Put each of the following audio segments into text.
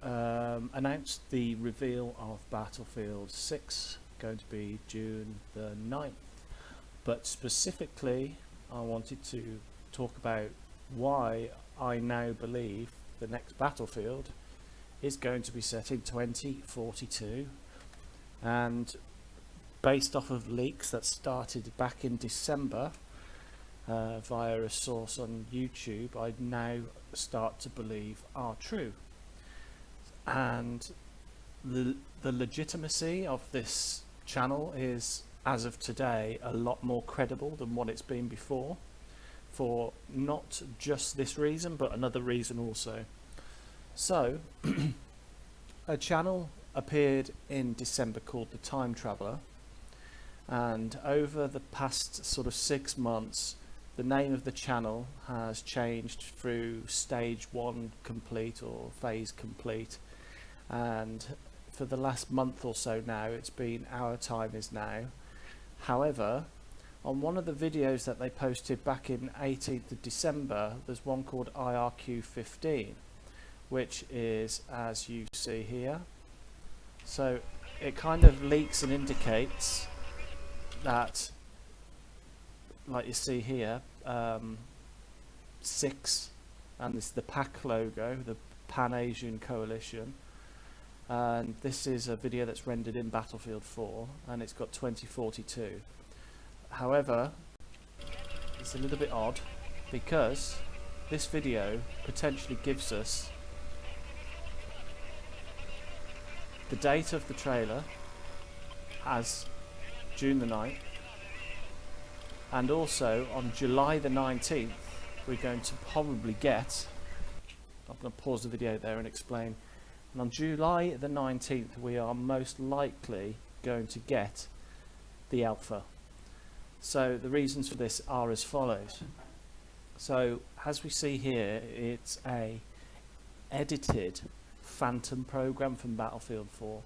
announced the reveal of Battlefield 6, going to be June the 9th, but specifically I wanted to talk about why I now believe the next Battlefield is going to be set in 2042, and based off of leaks that started back in December via a source on YouTube, I now start to believe are true. And the legitimacy of this channel is, as of today, a lot more credible than what it's been before, for not just this reason but another reason also. So a channel appeared in December called The Time Traveller, and over the past sort of 6 months the name of the channel has changed through stage 1 complete or phase complete, and for the last month or so now it's been Our Time Is Now. However, on one of the videos that they posted back in 18th of December, there's one called IRQ15, which is, as you see here, so it kind of leaks and indicates that, like you see here, 6, and this is the PAC logo, the Pan-Asian Coalition, and this is a video that's rendered in Battlefield 4 and it's got 2042. However, it's a little bit odd because this video potentially gives us the date of the trailer as June the 9th, and also on July the 19th we're going to probably get, I'm going to pause the video there and explain, and on July the 19th we are most likely going to get the alpha. So the reasons for this are as follows. So as we see here, it's a edited phantom program from Battlefield 4,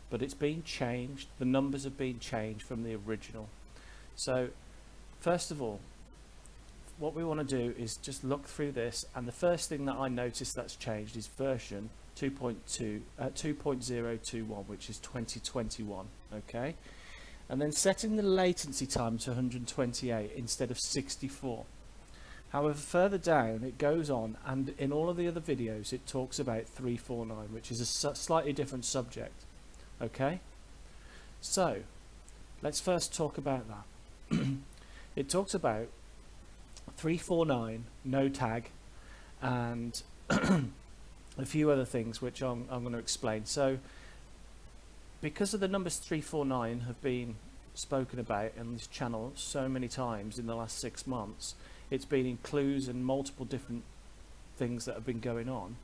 but it's been changed, the numbers have been changed from the original. So first of all, what we want to do is just look through this, and the first thing that I noticed that's changed is version 2.021, which is 2021, okay? And then setting the latency time to 128 instead of 64. However, further down it goes on, and in all of the other videos it talks about 349, which is a slightly different subject, okay? So let's first talk about that. It talks about 349, no tag, and a few other things which I'm going to explain. So because of the numbers 349 have been spoken about in this channel so many times in the last 6 months, it's been in clues and multiple different things that have been going on.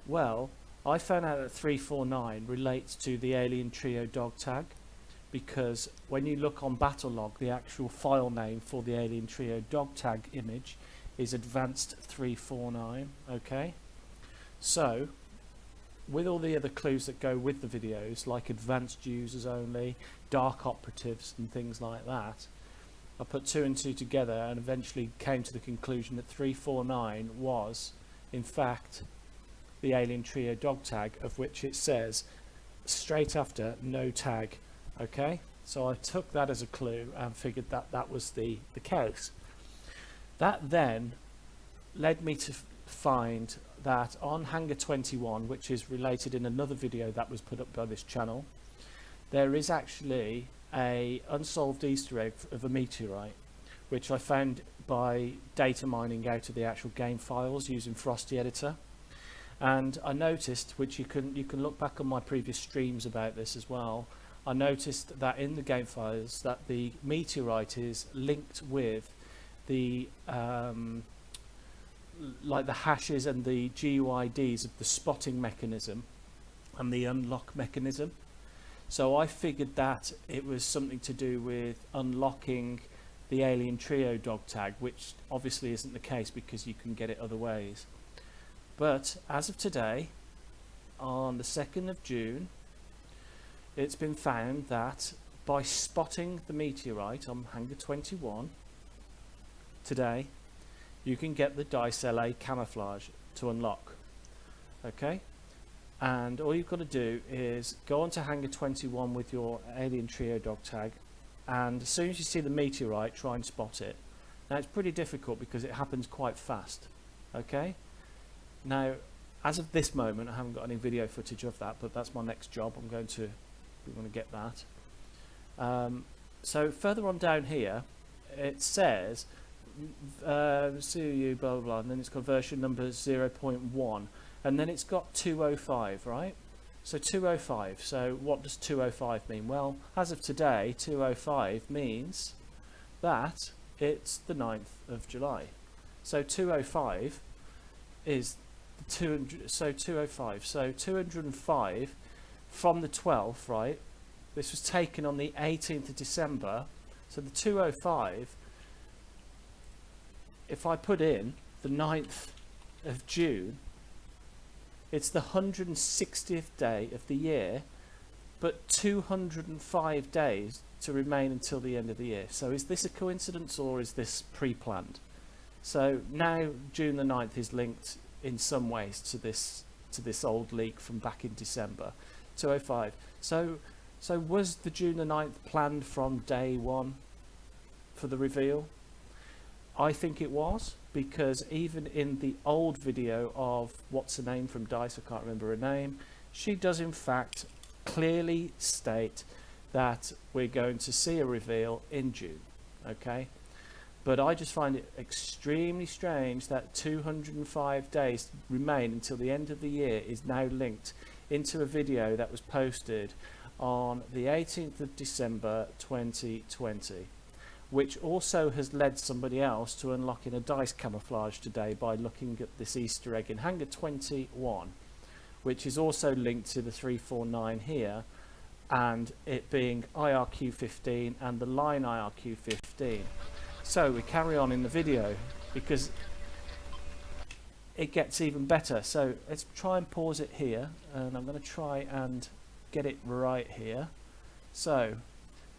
Well, I found out that 349 relates to the Alien Trio dog tag, because when you look on Battlelog, the actual file name for the Alien Trio dog tag image is Advanced 349, okay? So with all the other clues that go with the videos, like advanced users only, dark operatives and things like that, I put 2 and 2 together and eventually came to the conclusion that 349 was in fact the Alien Trio dog tag, of which it says straight after no tag, okay? So I took that as a clue and figured that that was the case. That then led me to find that on Hangar 21, which is related in another video that was put up by this channel, there is actually a unsolved Easter egg of a meteorite, which I found by data mining out of the actual game files using Frosty Editor. And I noticed, which you can look back on my previous streams about this as well, I noticed that in the game files that the meteorite is linked with the like the hashes and the GUIDs of the spotting mechanism and the unlock mechanism. So I figured that it was something to do with unlocking the Alien Trio dog tag, which obviously isn't the case because you can get it other ways. But as of today, on the 2nd of June, it's been found that by spotting the meteorite on Hangar 21 today, you can get the Dice LA camouflage to unlock. Okay, and all you've got to do is go on to Hangar 21 with your Alien Trio dog tag, and as soon as you see the meteorite, try and spot it. Now it's pretty difficult because it happens quite fast. Okay, now as of this moment I haven't got any video footage of that, but that's my next job. We want to get that. So further on down here it says CU blah blah blah, and then it's got version number 0.1, and then it's got 205, right? So 205, so what does 205 mean? Well, as of today, 205 means that it's the 9th of July. So 205 is the 200, so 205, so 205 from the 12th, right? This was taken on the 18th of December, so the 205, if I put in the 9th of June, it's the 160th day of the year, but 205 days to remain until the end of the year. So is this a coincidence or is this pre-planned? So now June the 9th is linked in some ways to this old leak from back in December, 205. So was the June the 9th planned from day one for the reveal? I think it was, because even in the old video of what's her name from DICE, I can't remember her name, she does in fact clearly state that we're going to see a reveal in June. Okay, but I just find it extremely strange that 205 days remain until the end of the year is now linked into a video that was posted on the 18th of December 2020. Which also has led somebody else to unlocking a DICE camouflage today by looking at this Easter egg in Hangar 21, which is also linked to the 349 here, and it being IRQ15 and the line IRQ15. So we carry on in the video because it gets even better. So let's try and pause it here, and I'm going to try and get it right here. So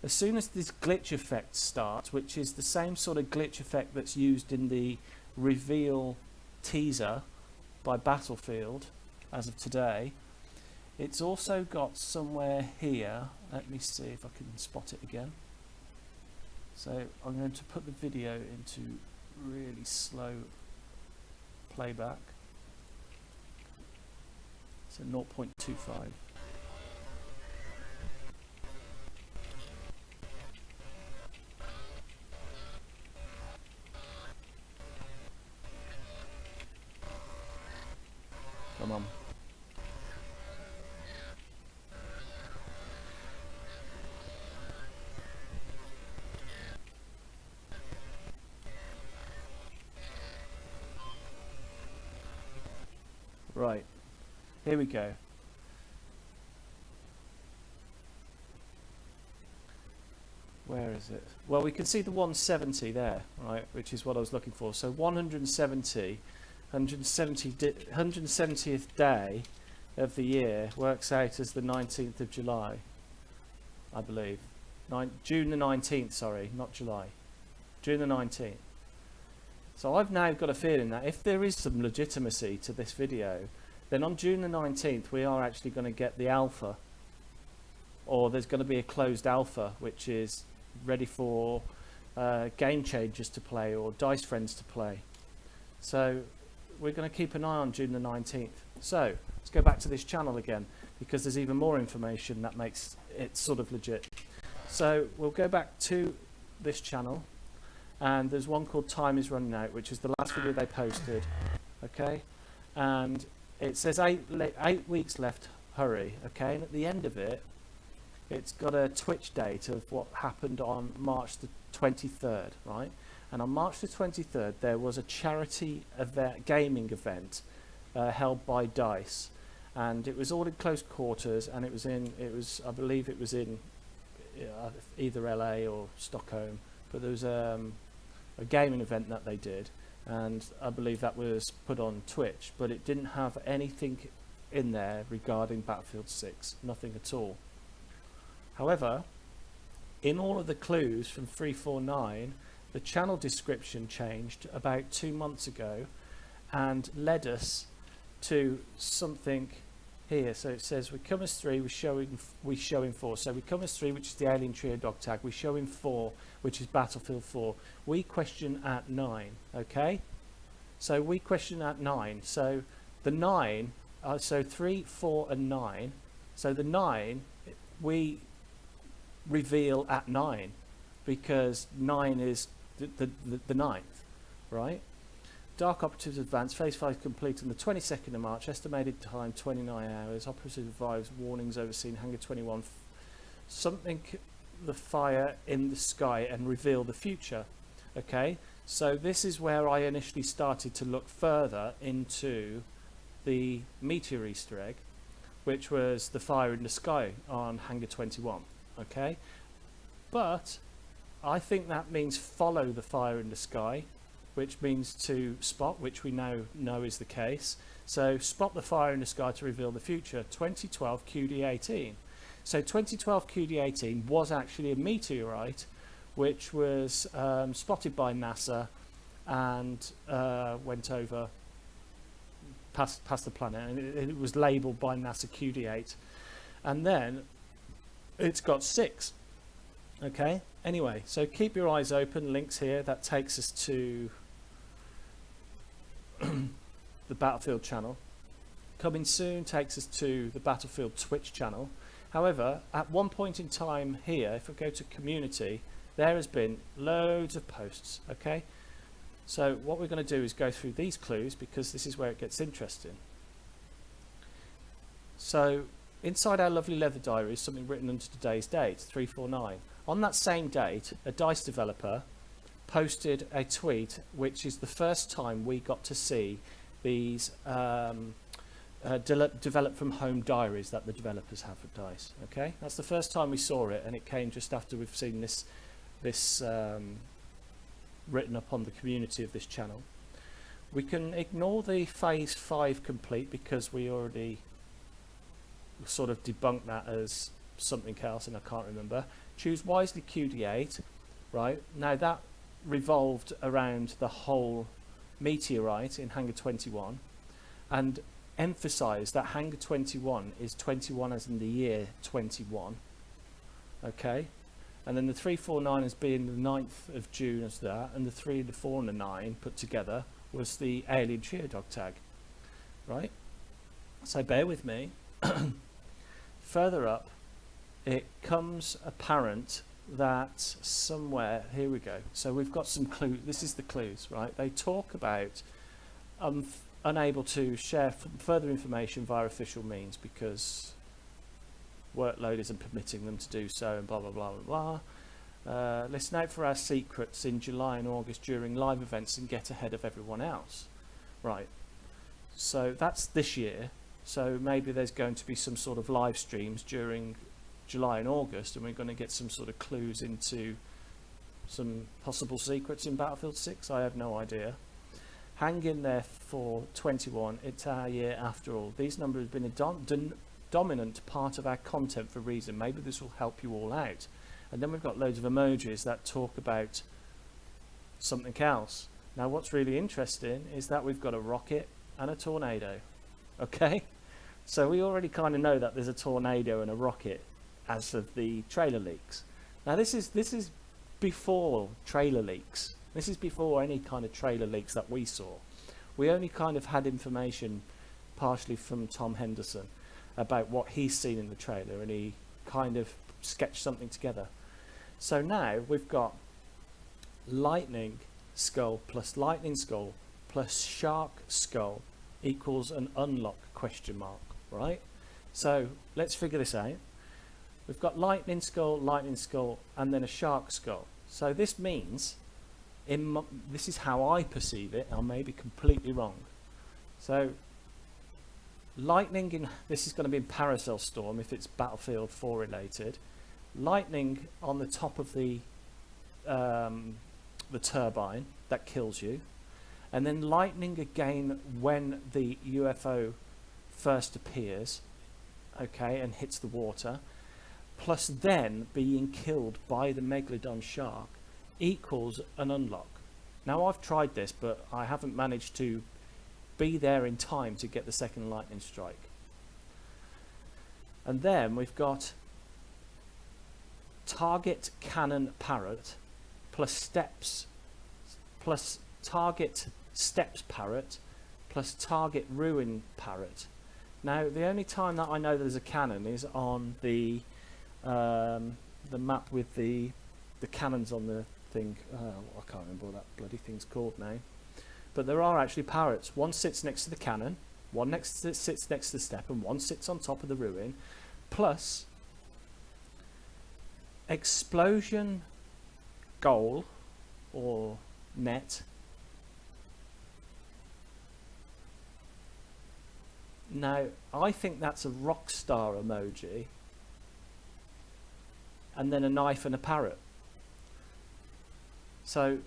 as soon as this glitch effect starts, which is the same sort of glitch effect that's used in the reveal teaser by Battlefield as of today, it's also got somewhere here, let me see if I can spot it again. So I'm going to put the video into really slow playback, so 0.25. Come on. Right, here we go. Where is it? Well, we can see the 170 there, right, which is what I was looking for. So 170th day of the year works out as the 19th of July, I believe. June the 19th, sorry, not July. June the 19th. So I've now got a feeling that if there is some legitimacy to this video, then on June the 19th we are actually going to get the alpha, or there's going to be a closed alpha which is ready for game changers to play or DICE friends to play. So we're going to keep an eye on June the 19th. So let's go back to this channel again, because there's even more information that makes it sort of legit. So we'll go back to this channel, and there's one called Time is Running Out, which is the last video they posted. Okay, and it says 8 weeks left, hurry. Okay, and at the end of it, it's got a Twitch date of what happened on March the 23rd, right? And on March the 23rd, there was a charity event, gaming event held by DICE, and it was all in close quarters, and I believe it was in either LA or Stockholm, but there was a gaming event that they did, and I believe that was put on Twitch, but it didn't have anything in there regarding Battlefield 6, nothing at all. However, in all of the clues from 349, the channel description changed about 2 months ago and led us to something here. So it says we come as 3, we show in 4. So we come as 3, which is the alien trio dog tag. We show in 4, which is Battlefield 4. We question at 9. Okay. So we question at 9. So the 9. So 3, 4, and 9. So the 9 we reveal at 9 because 9 is the ninth, right? Dark Operatives Advance, Phase 5 complete on the 22nd of March, estimated time 29 hours, Operative advised, warnings overseen, Hangar 21, something, the fire in the sky and reveal the future. Okay, so this is where I initially started to look further into the meteor Easter egg, which was the fire in the sky on Hangar 21. Okay, but I think that means follow the fire in the sky, which means to spot, which we now know is the case. So spot the fire in the sky to reveal the future. 2012 QD18. So 2012 QD18 was actually a meteorite which was spotted by NASA and went over past the planet, and it was labelled by NASA QD8, and then it's got 6. Okay, anyway, so keep your eyes open, links here, that takes us to the Battlefield channel. Coming soon takes us to the Battlefield Twitch channel. However, at one point in time here, if we go to community, there has been loads of posts. Okay, so what we're going to do is go through these clues because this is where it gets interesting. So inside our lovely leather diary is something written under today's date, 349. On that same date, a DICE developer posted a tweet, which is the first time we got to see these develop from home diaries that the developers have at DICE. Okay, that's the first time we saw it, and it came just after we've seen this written up on the community of this channel. We can ignore the phase 5 complete because we already sort of debunked that as something else, and I can't remember. Choose wisely QD8, right? Now that revolved around the whole meteorite in Hangar 21, and emphasise that Hangar 21 is 21 as in the year 21. Okay, and then the 349 as being the 9th of June as that, and the 3, the 4 and the 9 put together was the alien trio dog tag, right? So bear with me. Further up, it comes apparent that somewhere, here we go, so we've got some clues. This is the clues, right? They talk about unable to share further information via official means because workload isn't permitting them to do so, and blah blah blah blah blah. Listen out for our secrets in July and August during live events and get ahead of everyone else. Right, so that's this year, so maybe there's going to be some sort of live streams during July and August, and we're going to get some sort of clues into some possible secrets in Battlefield 6. I have no idea. Hang in there for 21. It's our year after all. These numbers have been a dominant part of our content for a reason. Maybe this will help you all out. And then we've got loads of emojis that talk about something else. Now what's really interesting is that we've got a rocket and a tornado. Okay, so we already kind of know that there's a tornado and a rocket as of the trailer leaks. Now this is before trailer leaks. This is before any kind of trailer leaks that we saw. We only kind of had information partially from Tom Henderson about what he's seen in the trailer, and he kind of sketched something together. So now we've got lightning skull plus shark skull equals an unlock question mark, right? So let's figure this out. We've got lightning skull, and then a shark skull. So this means, this is how I perceive it, I may be completely wrong. So lightning this is going to be in Paracel Storm if it's Battlefield 4 related. Lightning on the top of the turbine that kills you, and then lightning again when the UFO first appears, okay, and hits the water, plus then being killed by the Megalodon shark equals an unlock. Now I've tried this, but I haven't managed to be there in time to get the second lightning strike. And then we've got target cannon parrot plus steps plus target steps parrot plus target ruin parrot. Now the only time that I know there's a cannon is on the map with the cannons on the thing. I can't remember what that bloody thing's called now. But there are actually parrots. One sits next to the cannon, one sits next to the step, and one sits on top of the ruin. Plus explosion goal or net. Now I think that's a rock star emoji, and then a knife and a parrot. So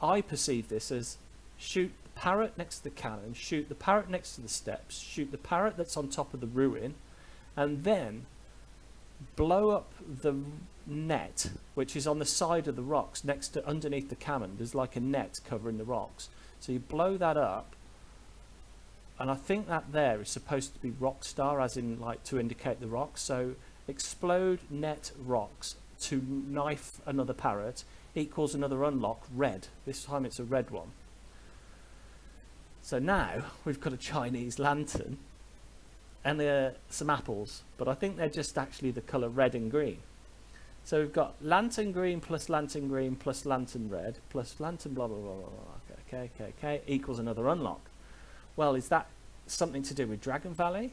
I perceive this as shoot the parrot next to the cannon, shoot the parrot next to the steps, shoot the parrot that's on top of the ruin, and then blow up the net, which is on the side of the rocks next to underneath the cannon. There's like a net covering the rocks. So you blow that up, and I think that there is supposed to be rock star, as in like to indicate the rocks. So explode net rocks to knife another parrot equals another unlock red. This time it's a red one. So now we've got a Chinese lantern and some apples, but I think they're just actually the colour red and green. So we've got lantern green plus lantern red plus lantern blah blah blah blah blah. Okay, equals another unlock. Well, is that something to do with Dragon Valley?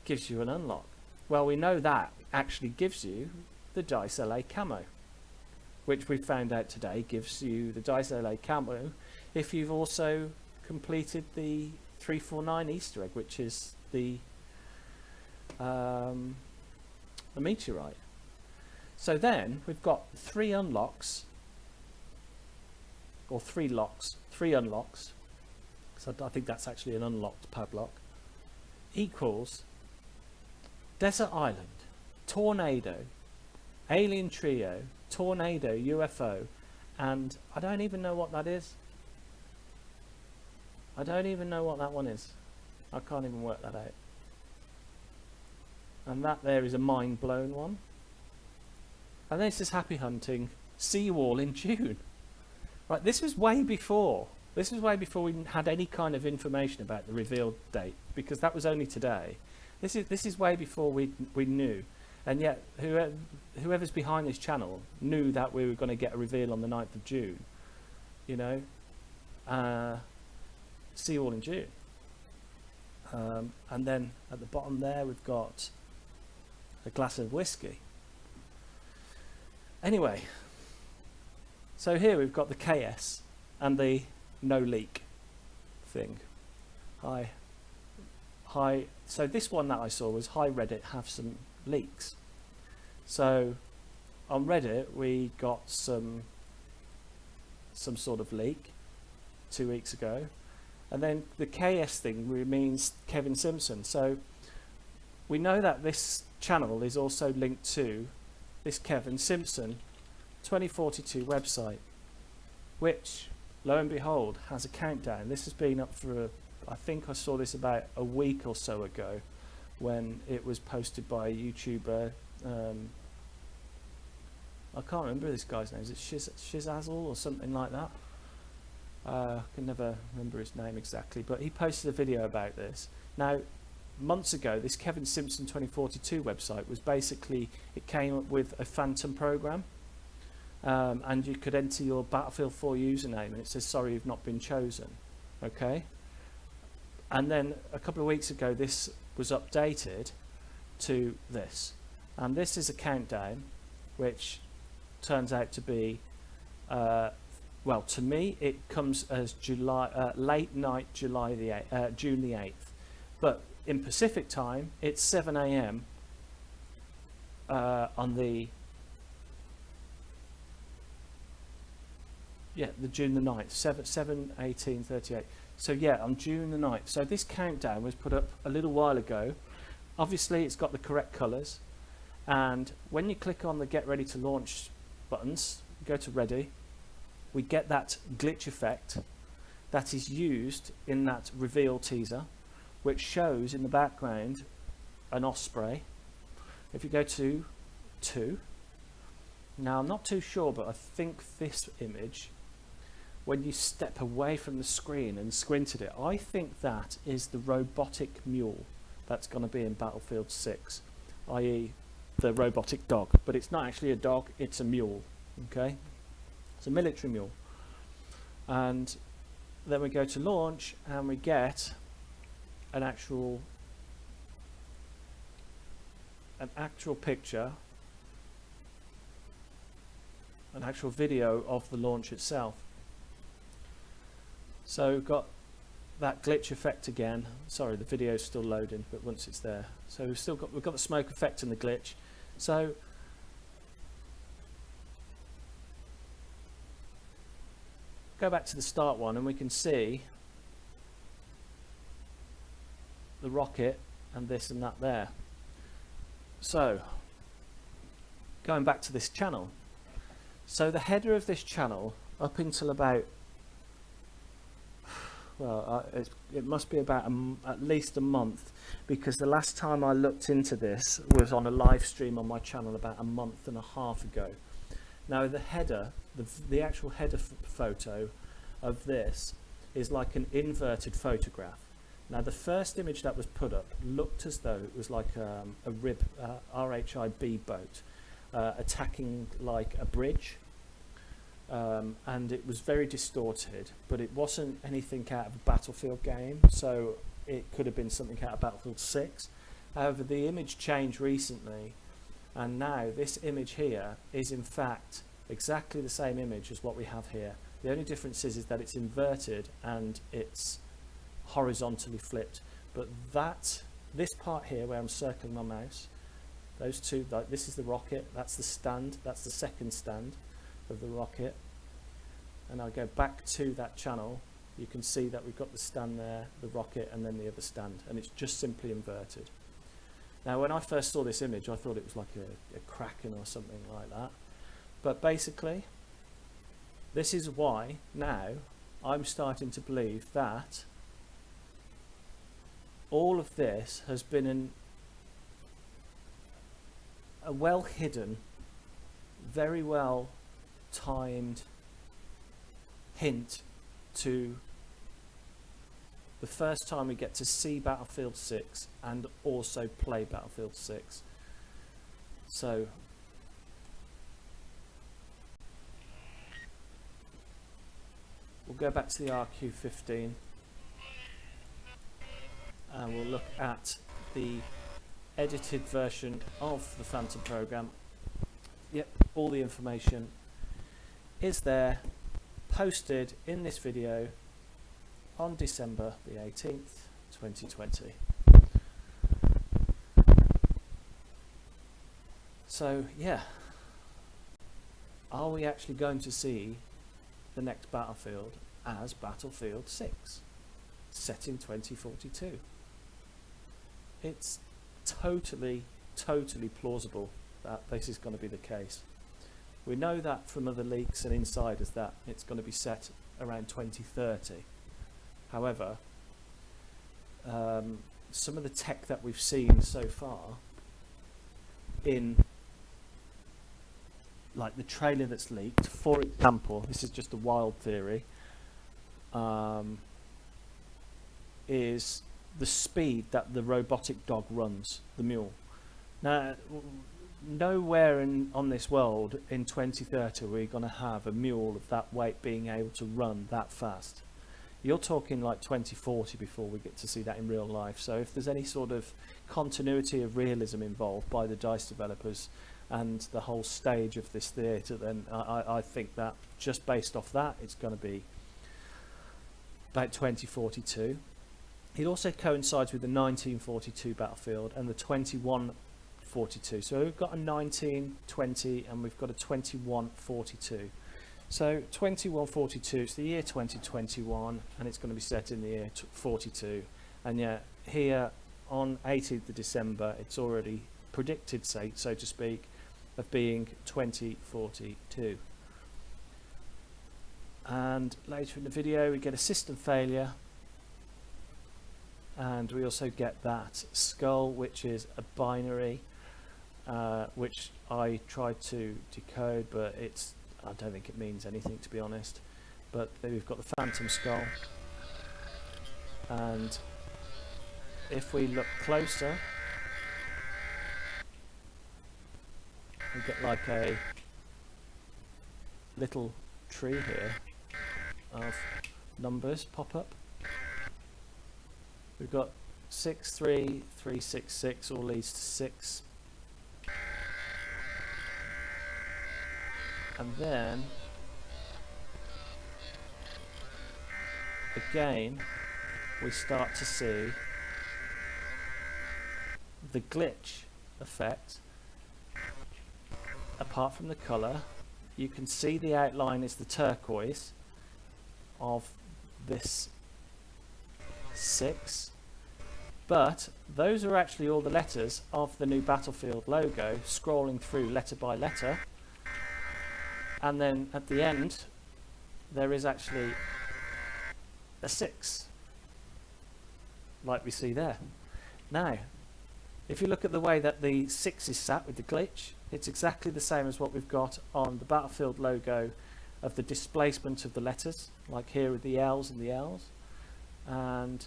Gives you an unlock. Well, we know that actually gives you the Dice LA camo, which we found out today gives you the Dice LA camo if you've also completed the 349 Easter egg, which is the meteorite. So then we've got three unlocks, or three unlocks. So I think that's actually an unlocked padlock. Equals Desert Island, Tornado, Alien Trio, Tornado, UFO, and I don't even know what that is. I don't even know what that one is. I can't even work that out. And that there is a mind-blown one. And then it says happy hunting, see you all in June. Right, this was way before we had any kind of information about the reveal date, because that was only today. This is way before we knew. And yet whoever's behind this channel knew that we were going to get a reveal on the 9th of June. You know, see you all in June. And then at the bottom there we've got a glass of whiskey. Anyway, so here we've got the KS and the no leak thing. Hi. So this one that I saw was hi Reddit, have some leaks. So on Reddit we got some sort of leak 2 weeks ago, and then the KS thing means Kevin Simpson. So we know that this channel is also linked to this Kevin Simpson 2042 website, which lo and behold has a countdown. This has been up for I think I saw this about a week or so ago when it was posted by a YouTuber. I can't remember this guy's name. Is it Shizazzle or something like that? I can never remember his name exactly, but he posted a video about this. Now, months ago, this Kevin Simpson 2042 website was basically, it came up with a phantom program, and you could enter your Battlefield 4 username and it says sorry you've not been chosen. Okay, and then a couple of weeks ago this was updated to this, and this is a countdown which turns out to be well, to me it comes as late night June the 8th, but in Pacific time it's 7 a.m. On the June the 9th, 7/18/38. So yeah, on June the 9th. So this countdown was put up a little while ago. Obviously it's got the correct colours, and when you click on the get ready to launch buttons, go to ready, we get that glitch effect that is used in that reveal teaser, which shows in the background an osprey. If you go to 2, now I'm not too sure, but I think this image, when you step away from the screen and squint at it, I think that is the robotic mule that's going to be in Battlefield 6, i.e. the robotic dog. But it's not actually a dog, it's a mule. Okay, it's a military mule. And then we go to launch and we get an actual picture, an actual video of the launch itself. So we've got that glitch effect again. Sorry, the video is still loading, but once it's there, so we've got the smoke effect and the glitch. So go back to the start one and we can see the rocket and this and that there. So going back to this channel, so the header of this channel up until about, well, it must be about at least a month, because the last time I looked into this was on a live stream on my channel about a month and a half ago. Now the header, the actual header photo of this is like an inverted photograph. Now the first image that was put up looked as though it was like a RHIB boat attacking like a bridge, and it was very distorted, but it wasn't anything out of a Battlefield game, so it could have been something out of Battlefield 6. However, the image changed recently, and now this image here is in fact exactly the same image as what we have here. The only difference is that it's inverted and it's horizontally flipped, but this part here where I'm circling my mouse, those two, this is the rocket, that's the stand, that's the second stand of the rocket, and I'll go back to that channel. You can see that we've got the stand there, the rocket, and then the other stand, and it's just simply inverted. Now when I first saw this image I thought it was like a kraken or something like that, but basically this is why now I'm starting to believe that all of this has been a well hidden, very well timed hint to the first time we get to see Battlefield 6 and also play Battlefield 6. So we'll go back to the RQ-15 and we'll look at the edited version of the Phantom program. Yep, all the information is there, posted in this video on December the 18th, 2020. So yeah, are we actually going to see the next Battlefield as Battlefield 6, set in 2042? It's totally plausible that this is going to be the case. We know that from other leaks and insiders that it's going to be set around 2030. However, some of the tech that we've seen so far in like the trailer that's leaked, for example, this is just a wild theory, is the speed that the robotic dog runs, the mule. Now, nowhere on this world in 2030 we're going to have a mule of that weight being able to run that fast. You're talking like 2040 before we get to see that in real life. So if there's any sort of continuity of realism involved by the DICE developers and the whole stage of this theatre, then I think that just based off that it's going to be about 2042. It also coincides with the 1942 battlefield and the 2142. So we've got a 1920 and we've got a 2142. So 2142 is the year 2021 and it's going to be set in the year 42. And yet here on 18th of December it's already predicted, so to speak, of being 2042. And later in the video we get a system failure and we also get that skull, which is a binary, which I tried to decode, but I don't think it means anything, to be honest. But then we've got the phantom skull, and if we look closer, we get like a little tree here of numbers pop up. We've got 63366 all leads to 6, and then again we start to see the glitch effect. Apart from the colour, you can see the outline is the turquoise of this 6, but those are actually all the letters of the new Battlefield logo scrolling through letter by letter, and then at the end there is actually a 6 like we see there. Now if you look at the way that the 6 is sat with the glitch, it's exactly the same as what we've got on the Battlefield logo of the displacement of the letters, like here with the L's and the L's. And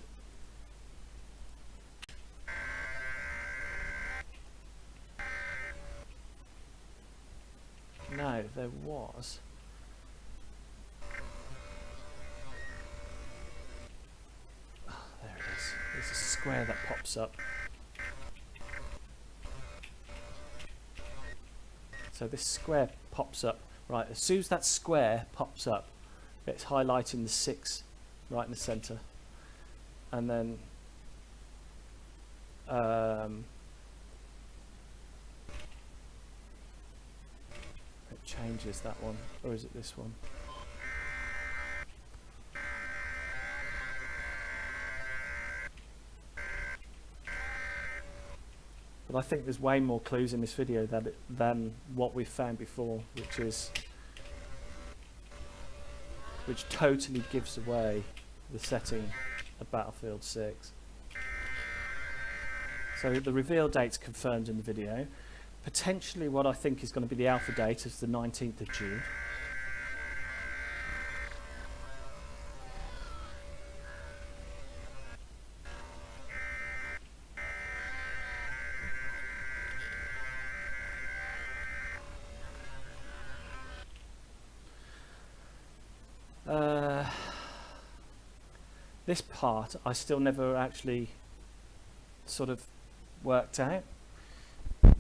now there was there it is. There's a square that pops up. So this square pops up, right, as soon as that square pops up, it's highlighting the 6 right in the centre, and then it changes that one, or is it this one? But I think there's way more clues in this video than what we've found before, which totally gives away the setting of Battlefield 6. So the reveal date's confirmed in the video. Potentially what I think is going to be the alpha date is the 19th of June. This part I still never actually sort of worked out.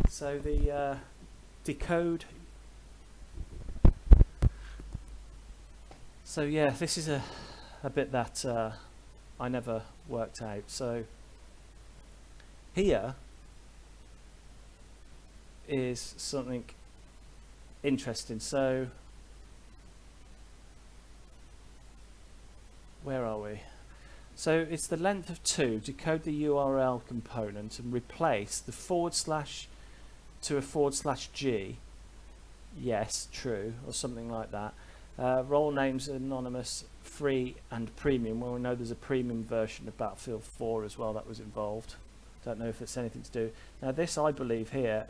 So the decode. So yeah, this is a bit that I never worked out. So here is something interesting. So where are we? So it's the length of 2, decode the URL component and replace the / to a / G, yes, true, or something like that. Role names anonymous, free and premium. Well, we know there's a premium version of Battlefield 4 as well that was involved. Don't know if it's anything to do. Now this, I believe here,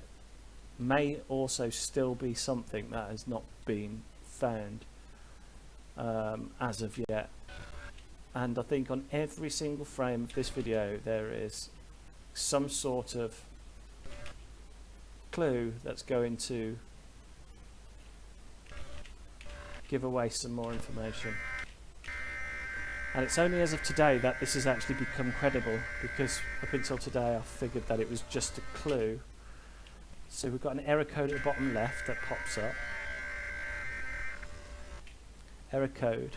may also still be something that has not been found as of yet. And I think on every single frame of this video there is some sort of clue that's going to give away some more information. And it's only as of today that this has actually become credible, because up until today I figured that it was just a clue. So we've got an error code at the bottom left that pops up. Error code.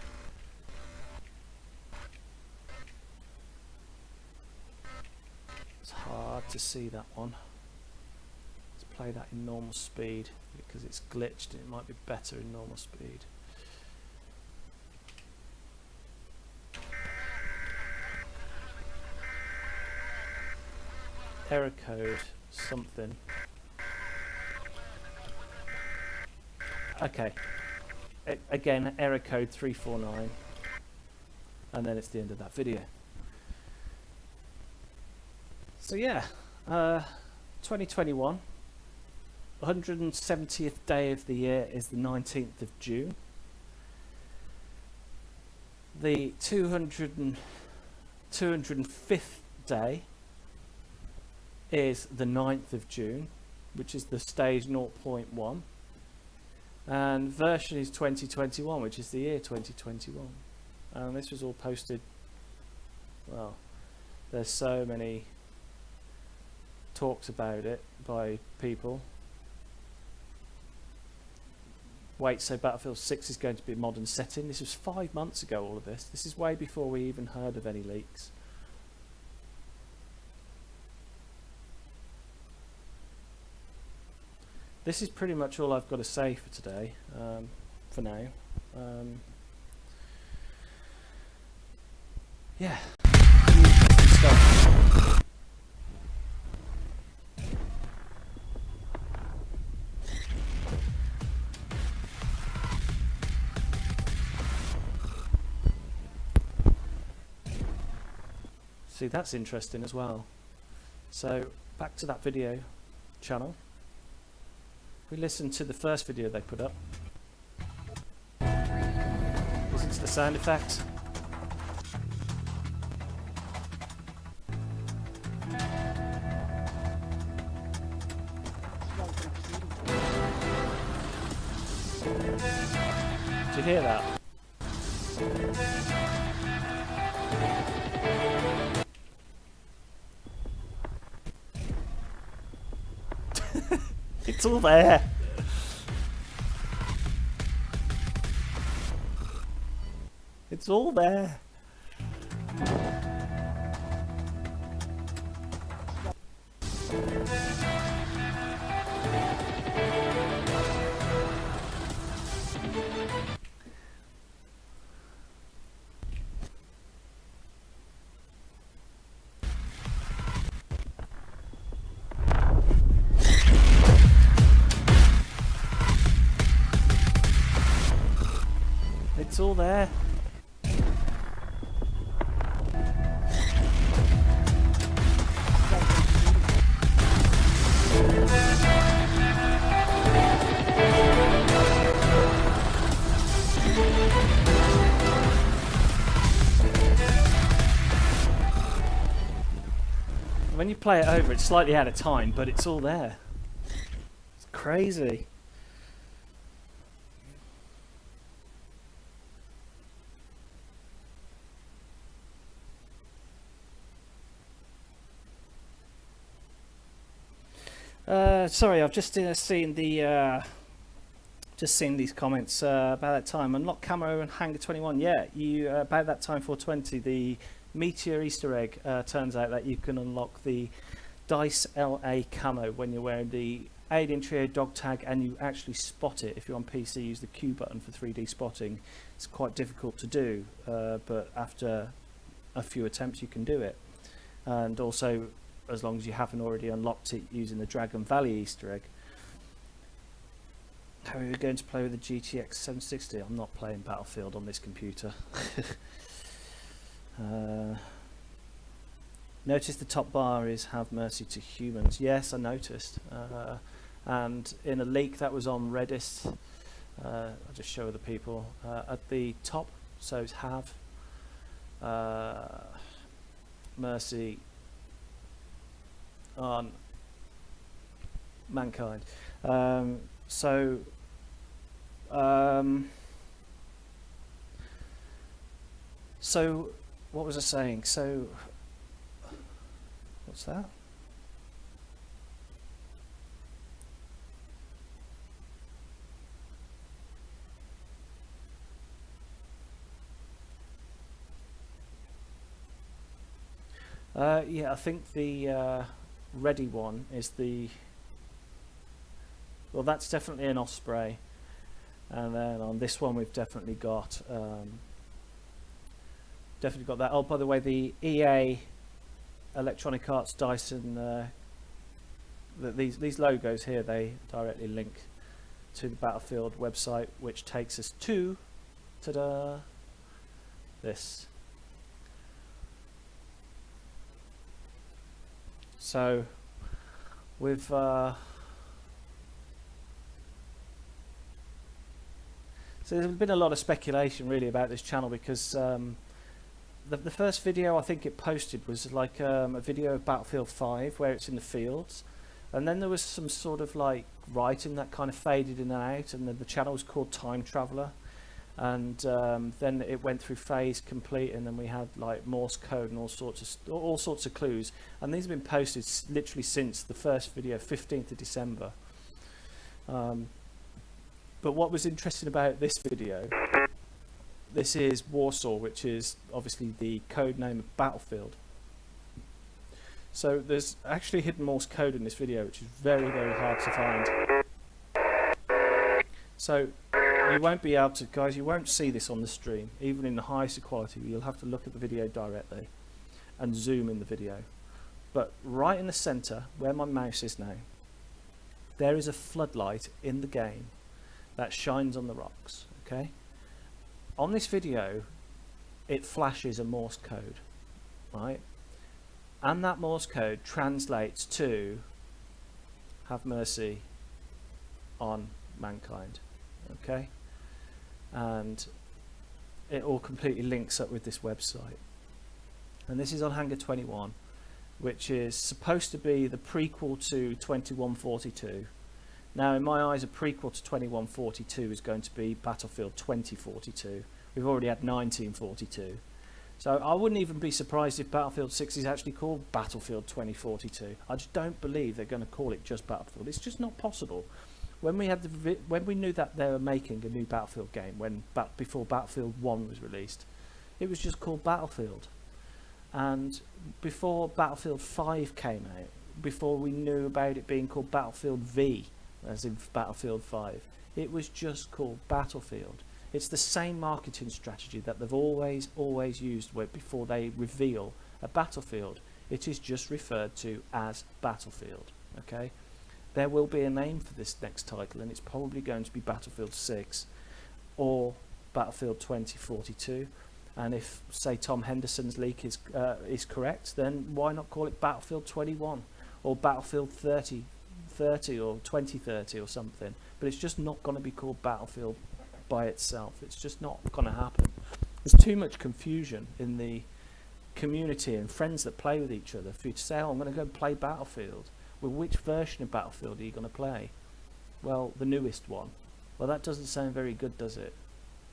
Hard to see that one. Let's play that in normal speed because it's glitched and it might be better in normal speed. Error code something. Okay. Again, error code 349, and then it's the end of that video. So yeah, 2021, 170th day of the year is the 19th of June. The 205th day is the 9th of June, which is the stage 0.1. And version is 2021, which is the year 2021. And this was all posted, well, there's so many talks about it by people. Wait, so Battlefield 6 is going to be a modern setting. This was 5 months ago, all of this. This is way before we even heard of any leaks. This is pretty much all I've got to say for today, for now. Yeah. See, that's interesting as well. So back to that video channel. We listen to the first video they put up. Listen to the sound effects. Did you hear that? It's all there. It's all there. It's all there. When you play it over, it's slightly out of time, but it's all there. It's crazy. Sorry, I've just seen the seen these comments about that time. Unlock camo and Hangar 21. Yeah, you about that time 420. The Meteor Easter egg turns out that you can unlock the Dice LA camo when you're wearing the Alien Trio dog tag, and you actually spot it. If you're on PC, use the Q button for 3D spotting. It's quite difficult to do, but after a few attempts, you can do it. And also, as long as you haven't already unlocked it using the Dragon Valley Easter egg. How are you going to play with the GTX 760? I'm not playing Battlefield on this computer. Notice the top bar is "Have mercy to humans." Yes, I noticed. And in a leak that was on Reddit, I'll just show other people. At the top, so it's "Have mercy on mankind." So what was I saying? So what's that? Yeah, I think the ready one is the, well, that's definitely an Osprey, and then on this one we've definitely got that. Oh, by the way, the EA Electronic Arts Dyson, these logos here, they directly link to the Battlefield website, which takes us to, ta-da, this. So we've so there's been a lot of speculation really about this channel, because the first video I think it posted was like a video of Battlefield 5 where it's in the fields, and then there was some sort of like writing that kind of faded in and out, and then the channel was called Time Traveller, and then it went through phase complete, and then we had like Morse code and all sorts of clues, and these have been posted literally since the first video, 15th of December. But what was interesting about this video, this is Warsaw, which is obviously the code name of Battlefield. So there's actually hidden Morse code in this video, which is very, very hard to find. So you won't be able to, guys, you won't see this on the stream, even in the highest quality. You'll have to look at the video directly and zoom in the video. But right in the center, where my mouse is now, there is a floodlight in the game that shines on the rocks, okay? On this video, it flashes a Morse code, right? And that Morse code translates to have mercy on mankind, okay? And it all completely links up with this website. And this is on Hangar 21, which is supposed to be the prequel to 2142. Now, in my eyes, a prequel to 2142 is going to be Battlefield 2042. We've already had 1942. So I wouldn't even be surprised if Battlefield 6 is actually called Battlefield 2042. I just don't believe they're going to call it just Battlefield. It's just not possible. When we had when we knew that they were making a new Battlefield game, before Battlefield 1 was released, it was just called Battlefield. And before Battlefield 5 came out, before we knew about it being called Battlefield V, as in Battlefield 5, it was just called Battlefield. It's the same marketing strategy that they've always used before they reveal a battlefield. It is just referred to as Battlefield, okay? There will be a name for this next title, and it's probably going to be Battlefield 6 or Battlefield 2042. And if, say, Tom Henderson's leak is correct, then why not call it Battlefield 21 or Battlefield 30 or 2030 or something? But it's just not going to be called Battlefield by itself. It's just not going to happen. There's too much confusion in the community and friends that play with each other for you to say, oh, I'm going to go and play Battlefield. Well, which version of Battlefield are you going to play? Well, the newest one. Well, that doesn't sound very good, does it?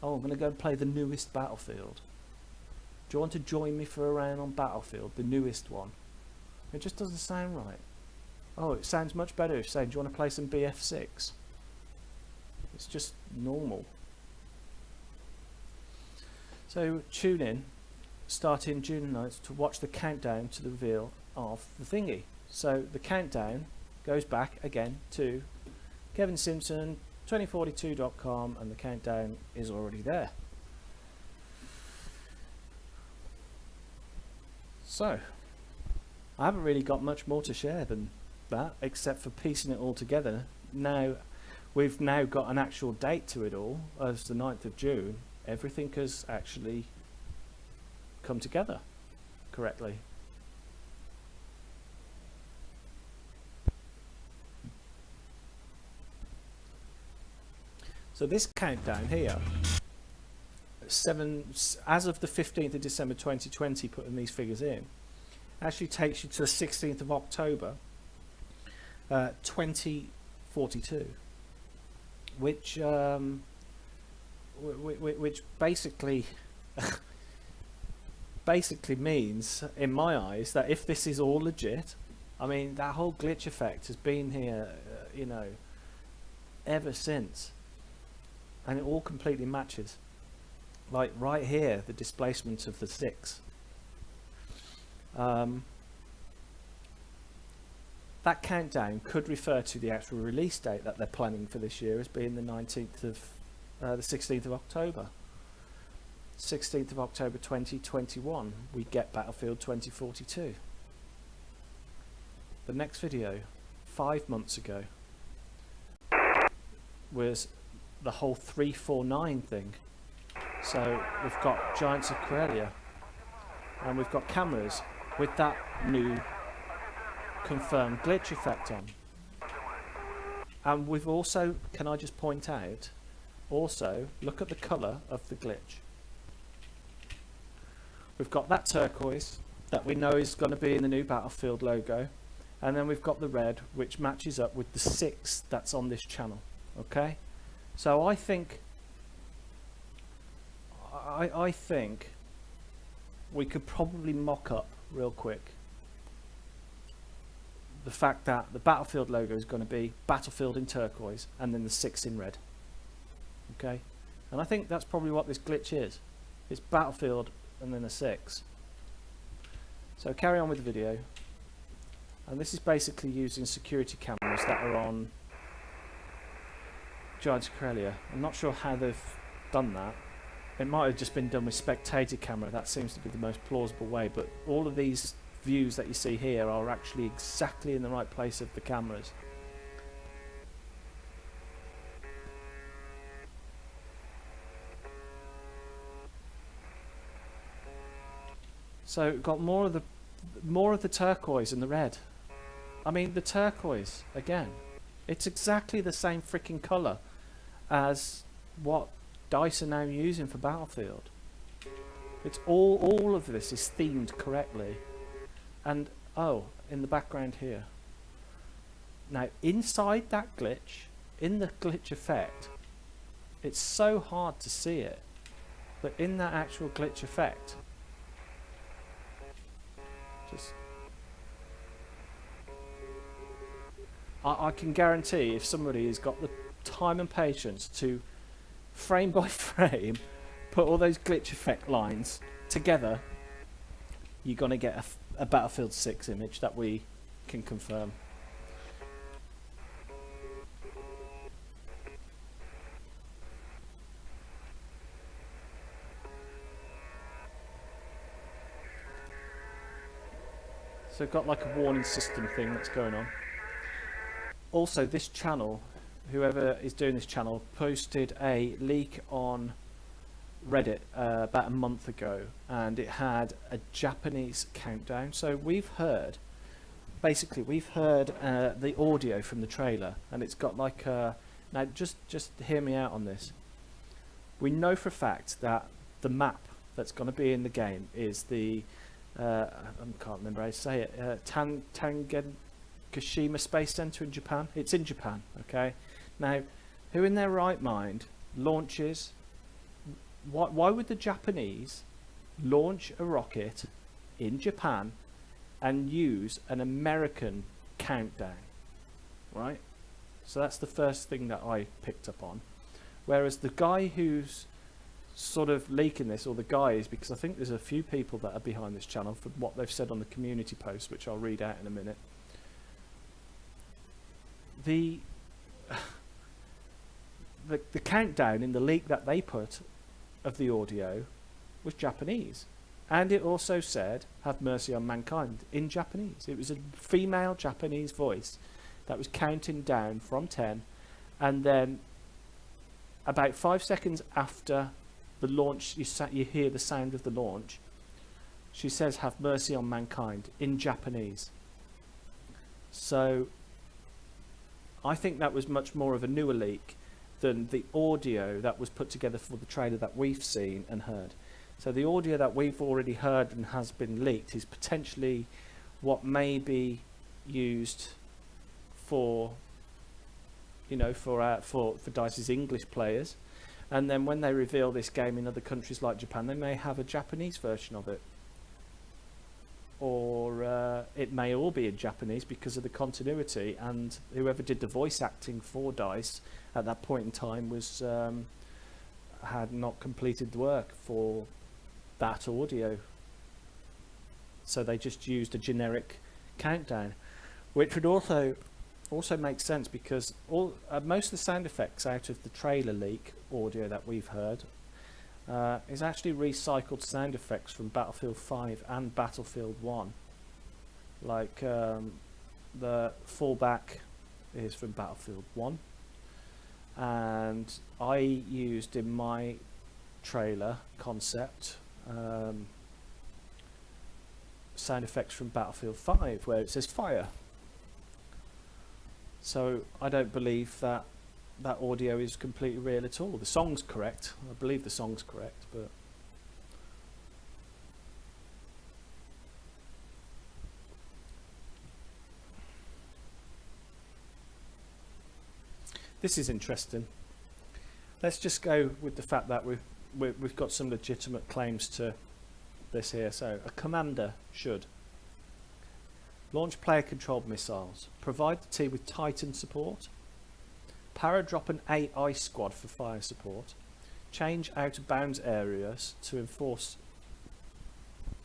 Oh, I'm going to go and play the newest Battlefield. Do you want to join me for a round on Battlefield, the newest one? It just doesn't sound right. Oh, it sounds much better if saying, do you want to play some BF6? It's just normal. So tune in, starting June 9th, to watch the countdown to the reveal of the thingy. So the countdown goes back again to Kevin Simpson, 2042.com, and the countdown is already there. So I haven't really got much more to share than that, except for piecing it all together. Now we've now got an actual date to it all, as the 9th of June. Everything has actually come together correctly. So this countdown here, as of the 15th of December 2020, putting these figures in, actually takes you to the 16th of October 2042, which basically means, in my eyes, that if this is all legit, I mean, that whole glitch effect has been here, you know, ever since, and it all completely matches. Like right here, the displacement of the 6. That countdown could refer to the actual release date that they're planning for this year as being the 19th of the 16th of October. 16th of October 2021, we get Battlefield 2042. The next video, 5 months ago, was the whole 349 thing. So we've got Giants of Corellia, and we've got cameras with that new confirmed glitch effect on. And we've also, can I just point out, also look at the colour of the glitch. We've got that turquoise that we know is going to be in the new Battlefield logo, and then we've got the red which matches up with the 6 that's on this channel. Okay, so I think we could probably mock up real quick the fact that the Battlefield logo is going to be Battlefield in turquoise and then the 6 in red. Okay, and I think that's probably what this glitch is. It's Battlefield and then a 6. So carry on with the video, and this is basically using security cameras that are on Giants Corellia. I'm not sure how they've done that. It might have just been done with spectator camera. That seems to be the most plausible way, but all of these views that you see here are actually exactly in the right place of the cameras. So got more of the turquoise and the red. I mean, the turquoise again, it's exactly the same freaking colour as what DICE are now using for Battlefield. It's all of this is themed correctly. And oh, in the background here. Now inside that glitch, in the glitch effect, it's so hard to see it, but in that actual glitch effect, just I can guarantee if somebody has got the time and patience to frame by frame put all those glitch effect lines together, you're going to get a Battlefield 6 image that we can confirm. So we've got like a warning system thing that's going on. Also, this channel, whoever is doing this channel, posted a leak on Reddit about a month ago, and it had a Japanese countdown. So we've heard, basically we've heard the audio from the trailer, and it's got like a, now just hear me out on this. We know for a fact that the map that's going to be in the game is the I can't remember how to say it, Tangenshima Space Center in Japan. It's in Japan, okay? Now, who in their right mind launches, why would the Japanese launch a rocket in Japan and use an American countdown, right? So that's the first thing that I picked up on. Whereas the guy who's sort of leaking this, or the guys, because I think there's a few people that are behind this channel from what they've said on the community post, which I'll read out in a minute. The countdown in the leak that they put of the audio was Japanese, and it also said "Have mercy on mankind" in Japanese. It was a female Japanese voice that was counting down from 10, and then about 5 seconds after the launch, you hear the sound of the launch. She says "Have mercy on mankind" in Japanese. So I think that was much more of a newer leak than the audio that was put together for the trailer that we've seen and heard. So the audio that we've already heard and has been leaked is potentially what may be used for, you know, for DICE's English players. And then when they reveal this game in other countries like Japan, they may have a Japanese version of it. Or it may all be in Japanese because of the continuity, and whoever did the voice acting for DICE at that point in time was had not completed the work for that audio. So they just used a generic countdown, which would also makes sense because most of the sound effects out of the trailer leak audio that we've heard is actually recycled sound effects from Battlefield 5 and Battlefield 1. Like the fallback is from Battlefield 1, and I used in my trailer concept sound effects from Battlefield 5 where it says fire. So I don't believe that that audio is completely real at all. The song's correct. I believe the song's correct, but this is interesting. Let's just go with the fact that we've got some legitimate claims to this here. So a commander should launch player-controlled missiles, provide the team with Titan support, para-drop an AI squad for fire support, change out-of-bounds areas to enforce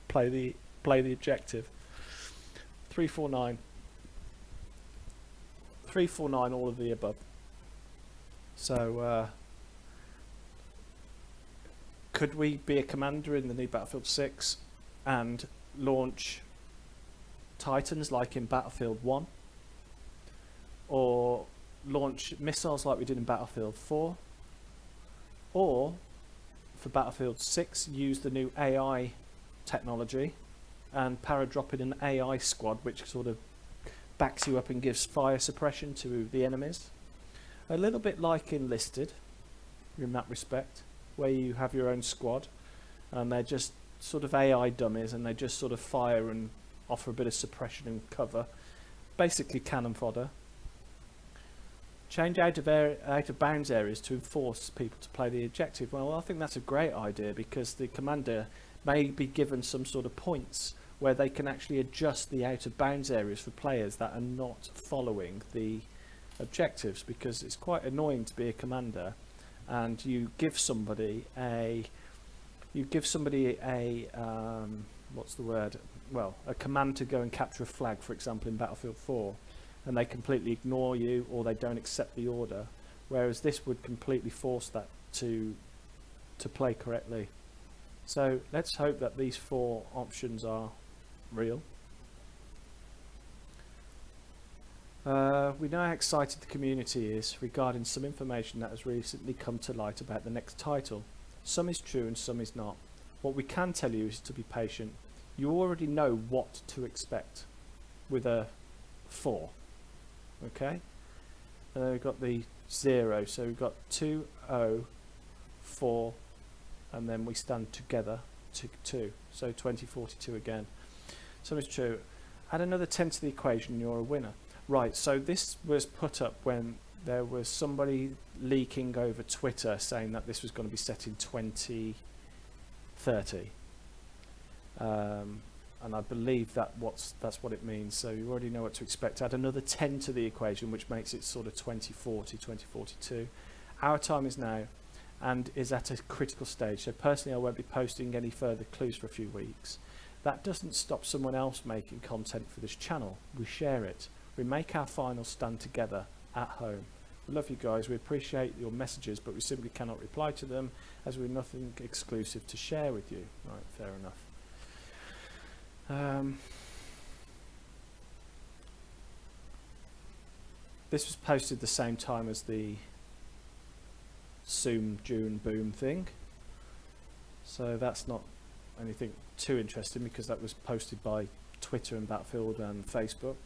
play the objective. 349, all of the above. So could we be a commander in the new Battlefield 6 and launch Titans like in Battlefield 1, or launch missiles like we did in Battlefield 4, or for Battlefield 6 use the new AI technology and para-drop in an AI squad which sort of backs you up and gives fire suppression to the enemies, a little bit like Enlisted in that respect, where you have your own squad and they're just sort of AI dummies and they just sort of fire and offer a bit of suppression and cover, basically cannon fodder. Change out of bounds areas to enforce people to play the objective. Well, I think that's a great idea, because the commander may be given some sort of points where they can actually adjust the out of bounds areas for players that are not following the objectives, because it's quite annoying to be a commander and you give somebody a what's the word? Well, a command to go and capture a flag, for example, in Battlefield 4, and they completely ignore you or they don't accept the order, whereas this would completely force that to play correctly. So let's hope that these 4 options are real. We know how excited the community is regarding some information that has recently come to light about the next title. Some is true and some is not. What we can tell you is to be patient. You already know what to expect with a 4. Okay? And then we've got the 0, so we've got 2, 0, 4, and then we stand together to 2. So 2042 again. Some is true. Add another 10 to the equation, you're a winner. Right, so this was put up when there was somebody leaking over Twitter saying that this was going to be set in 2030. And I believe that's what it means, so you already know what to expect. Add another 10 to the equation, which makes it sort of 2040, 2042. Our time is now and is at a critical stage, so personally I won't be posting any further clues for a few weeks. That doesn't stop someone else making content for this channel. We share it. We make our final stand together at home. We love you guys, we appreciate your messages, but we simply cannot reply to them as we have nothing exclusive to share with you. Right, fair enough. This was posted the same time as the Zoom June Boom thing, so that's not anything too interesting because that was posted by Twitter and Battlefield and Facebook.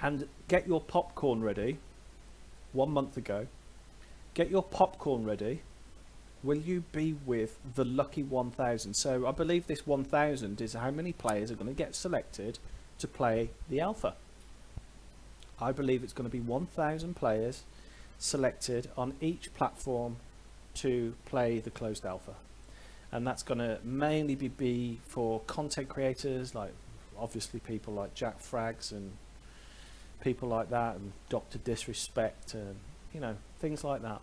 And get your popcorn ready. 1 month ago, get your popcorn ready. Will you be with the lucky 1000? So I believe this 1000 is how many players are going to get selected to play the alpha. I believe it's going to be 1000 players selected on each platform to play the closed alpha, and that's going to mainly be for content creators, like obviously people like Jack Frags and people like that, and Dr. Disrespect, and you know, things like that.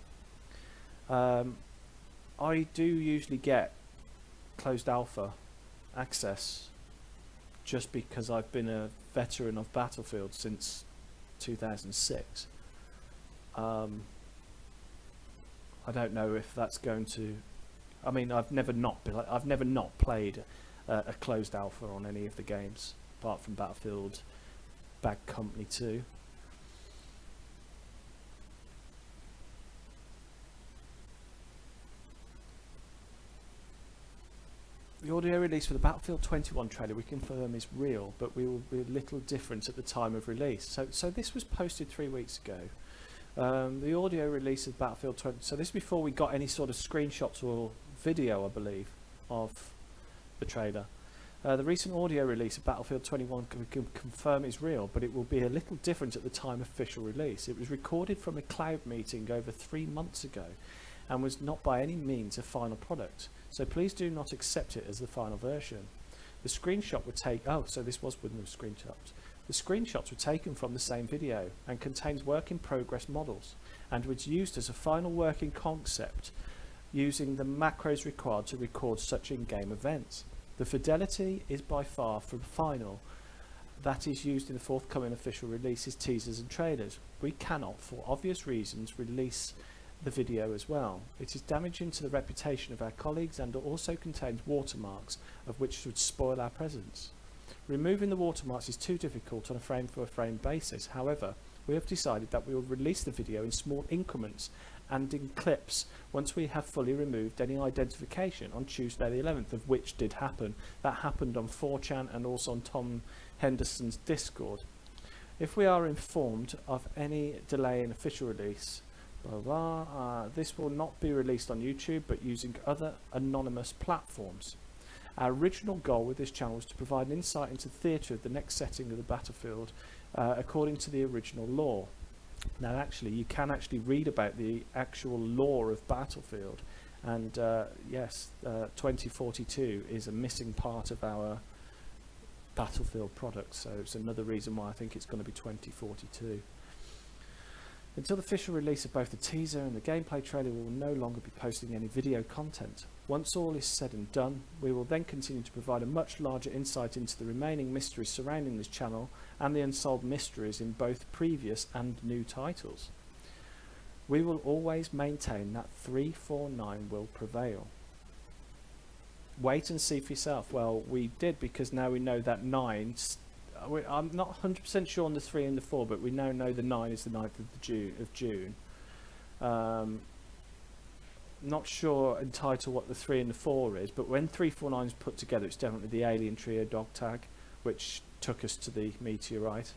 I do usually get closed alpha access just because I've been a veteran of Battlefield since 2006. I don't know if that's going to. I mean, I've never not played a closed alpha on any of the games apart from Battlefield Bad Company 2. The audio release for the Battlefield 21 trailer we confirm is real, but we will be a little different at the time of release. So this was posted 3 weeks ago. The audio release of Battlefield 20, so this is before we got any sort of screenshots or video, I believe, of the trailer. The recent audio release of Battlefield 21 we can confirm is real, but it will be a little different at the time of official release. It was recorded from a cloud meeting over 3 months ago and was not by any means a final product. So please do not accept it as the final version. The screenshot would take, so this was with no screenshots. The screenshots were taken from the same video and contains work in progress models and was used as a final working concept using the macros required to record such in-game events. The fidelity is by far from final that is used in the forthcoming official releases, teasers and trailers. We cannot, for obvious reasons, release the video as well. It is damaging to the reputation of our colleagues and also contains watermarks of which would spoil our presence. Removing the watermarks is too difficult on a frame for a frame basis. However, we have decided that we will release the video in small increments and in clips once we have fully removed any identification on Tuesday the 11th, of which did happen. That happened on 4chan and also on Tom Henderson's Discord. If we are informed of any delay in official release, this will not be released on YouTube but using other anonymous platforms. Our original goal with this channel was to provide an insight into the theatre of the next setting of the battlefield according to the original lore. Now actually you can actually read about the actual lore of Battlefield, and yes, 2042 is a missing part of our Battlefield product, so it's another reason why I think it's going to be 2042. Until the official release of both the teaser and the gameplay trailer, we will no longer be posting any video content. Once all is said and done, we will then continue to provide a much larger insight into the remaining mysteries surrounding this channel and the unsolved mysteries in both previous and new titles. We will always maintain that 349 will prevail. Wait and see for yourself. Well, we did, because now we know that 9... I'm not 100% sure on the 3 and the 4, but we now know the 9 is the 9th of June. Not sure entitled what the 3 and the 4 is, but when 349 is put together, it's definitely the Alien Trio dog tag, which took us to the meteorite.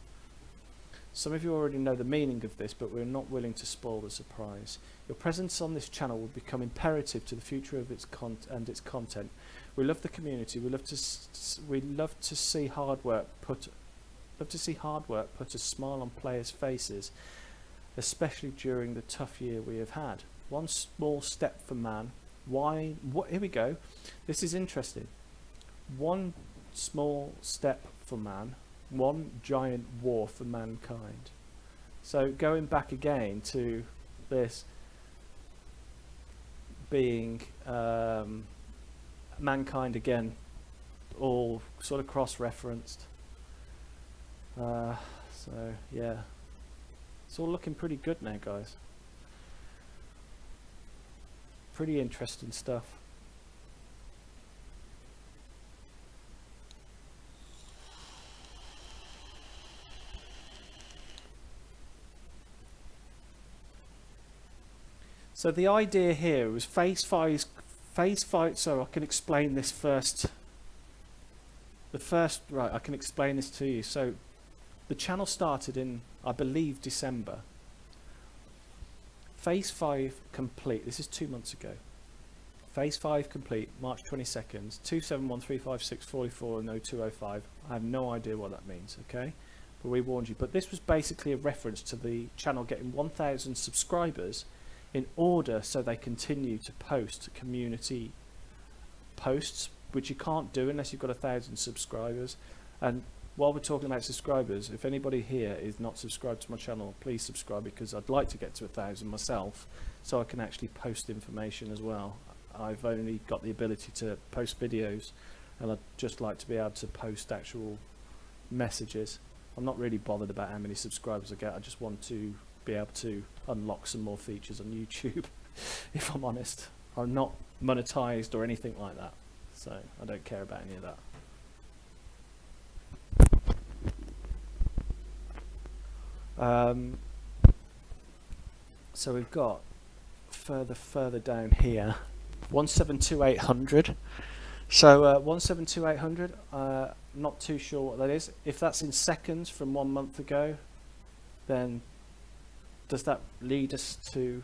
Some of you already know the meaning of this, but we're not willing to spoil the surprise. Your presence on this channel will become imperative to the future of its content. We love the community. We love to see hard work put a smile on players' faces, especially during the tough year we have had. One small step for man. Here we go. This is interesting. One small step for man, one giant war for mankind. So going back again to this being mankind again, all sort of cross-referenced. So yeah, it's all looking pretty good now, guys. Pretty interesting stuff. So the idea here was phase 5, so I can explain this first. I can explain this to you. So the channel started in, I believe, December. Phase 5 complete, this is 2 months ago. Phase 5 complete, March 22nd, 271356444 and 0205. I have no idea what that means, okay? But we warned you. But this was basically a reference to the channel getting 1,000 subscribers in order so they continue to post community posts, which you can't do unless you've got 1,000 subscribers. And while we're talking about subscribers, if anybody here is not subscribed to my channel, please subscribe, because I'd like to get to 1,000 myself so I can actually post information as well. I've only got the ability to post videos, and I'd just like to be able to post actual messages. I'm not really bothered about how many subscribers I get. I just want to be able to unlock some more features on YouTube. If I'm honest, I'm not monetized or anything like that, so I don't care about any of that. So we've got further down here 172,800. So 172,800, not too sure what that is. If that's in seconds from 1 month ago, then does that lead us to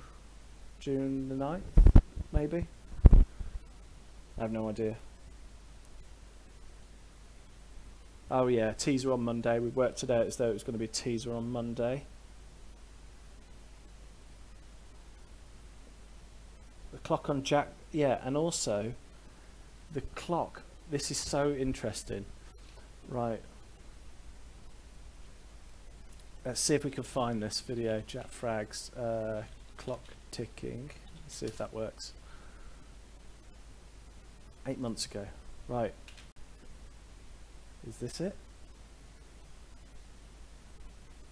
June the 9th, maybe? I have no idea. Oh yeah, teaser on Monday. We worked it out as though it was going to be a teaser on Monday. The clock on Jack, yeah, and also the clock. This is so interesting. Right. Let's see if we can find this video. Jack Frags, clock ticking. Let's see if that works. 8 months ago. Right. Is this it?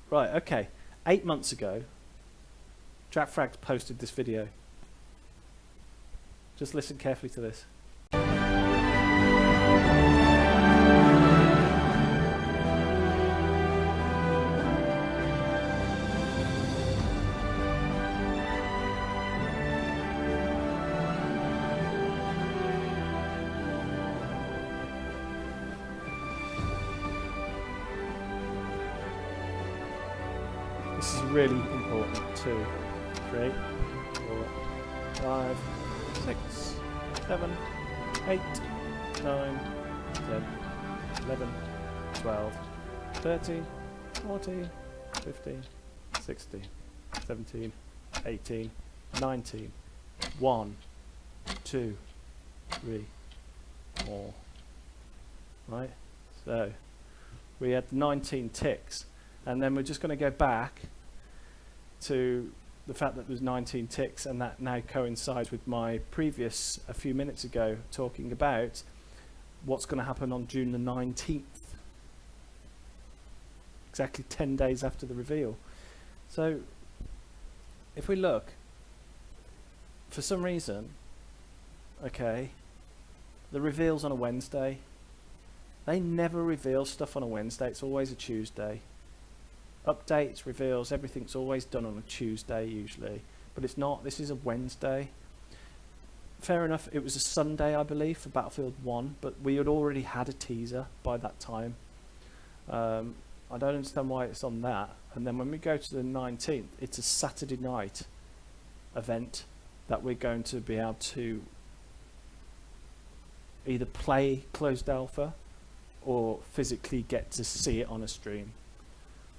Right, okay. 8 months ago, Jack Frags posted this video. Just listen carefully to this. This is really important. 2, 3, 4, 5, 6, 7, 8, 9, 10, 11, 12, 13, 14, 15, 16, 17, 18, 19, 1, 2, 3, 4. Right? So we had 19 ticks. And then we're just going to go back to the fact that there's 19 ticks, and that now coincides with my previous, a few minutes ago, talking about what's going to happen on June the 19th. Exactly 10 days after the reveal. So, if we look, for some reason, okay, the reveal's on a Wednesday. They never reveal stuff on a Wednesday, it's always a Tuesday. Updates, reveals, everything's always done on a Tuesday usually, but it's not. This is a Wednesday. Fair enough, it was a Sunday I believe for Battlefield 1, but we had already had a teaser by that time. I don't understand why it's on that. And then when we go to the 19th, it's a Saturday night event that we're going to be able to either play closed alpha or physically get to see it on a stream.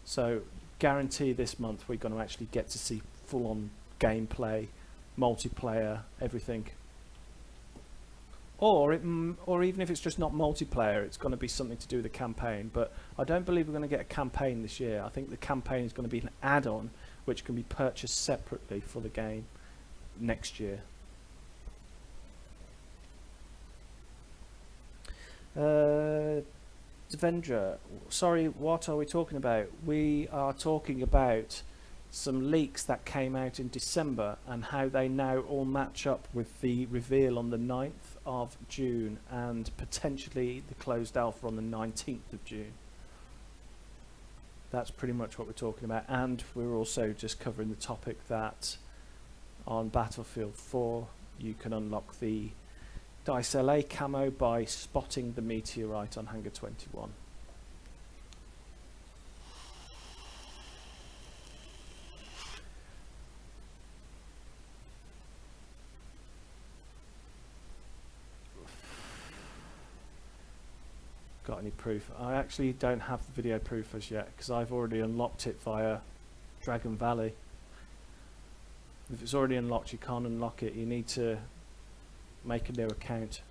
So guarantee this month we're going to actually get to see full-on gameplay, multiplayer, everything. Or even if it's just not multiplayer, it's going to be something to do with the campaign. But I don't believe we're going to get a campaign this year. I think the campaign is going to be an add-on which can be purchased separately for the game next year. Devendra, sorry, what are we talking about? We are talking about some leaks that came out in December and how they now all match up with the reveal on the 9th of June and potentially the closed alpha on the 19th of June. That's pretty much what we're talking about, and we're also just covering the topic that on Battlefield 4 you can unlock the Dice LA camo by spotting the meteorite on Hangar 21. Got any proof? I actually don't have the video proof as yet because I've already unlocked it via Dragon Valley. If it's already unlocked, you can't unlock it. You need to make a new account.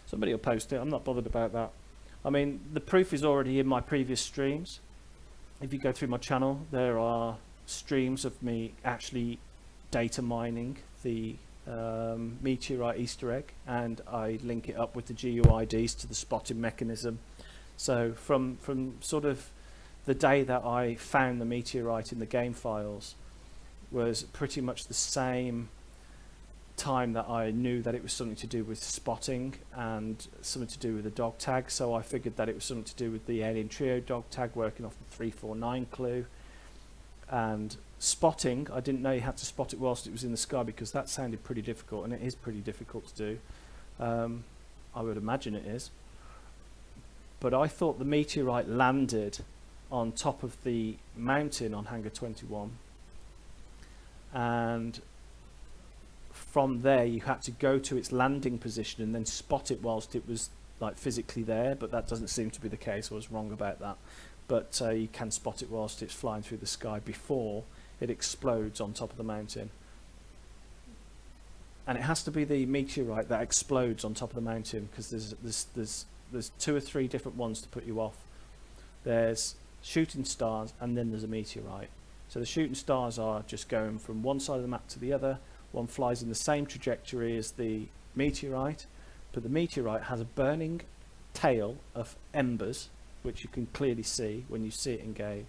Somebody will post it. I'm not bothered about that. I mean, the proof is already in my previous streams. If you go through my channel, there are streams of me actually data mining the meteorite Easter egg, and I link it up with the GUIDs to the spotting mechanism. So from sort of the day that I found the meteorite in the game files was pretty much the same time that I knew that it was something to do with spotting and something to do with the dog tag. So I figured that it was something to do with the Alien Trio dog tag working off the 349 clue, and Spotting, I didn't know you had to spot it whilst it was in the sky, because that sounded pretty difficult, and it is pretty difficult to do. I would imagine it is. But I thought the meteorite landed on top of the mountain on Hangar 21, and from there you had to go to its landing position and then spot it whilst it was like physically there, but that doesn't seem to be the case. I was wrong about that. But you can spot it whilst it's flying through the sky before it explodes on top of the mountain. And it has to be the meteorite that explodes on top of the mountain, because there's 2 or 3 different ones to put you off. There's shooting stars, and then there's a meteorite. So the shooting stars are just going from one side of the map to the other. One flies in the same trajectory as the meteorite, but the meteorite has a burning tail of embers, which you can clearly see when you see it in game,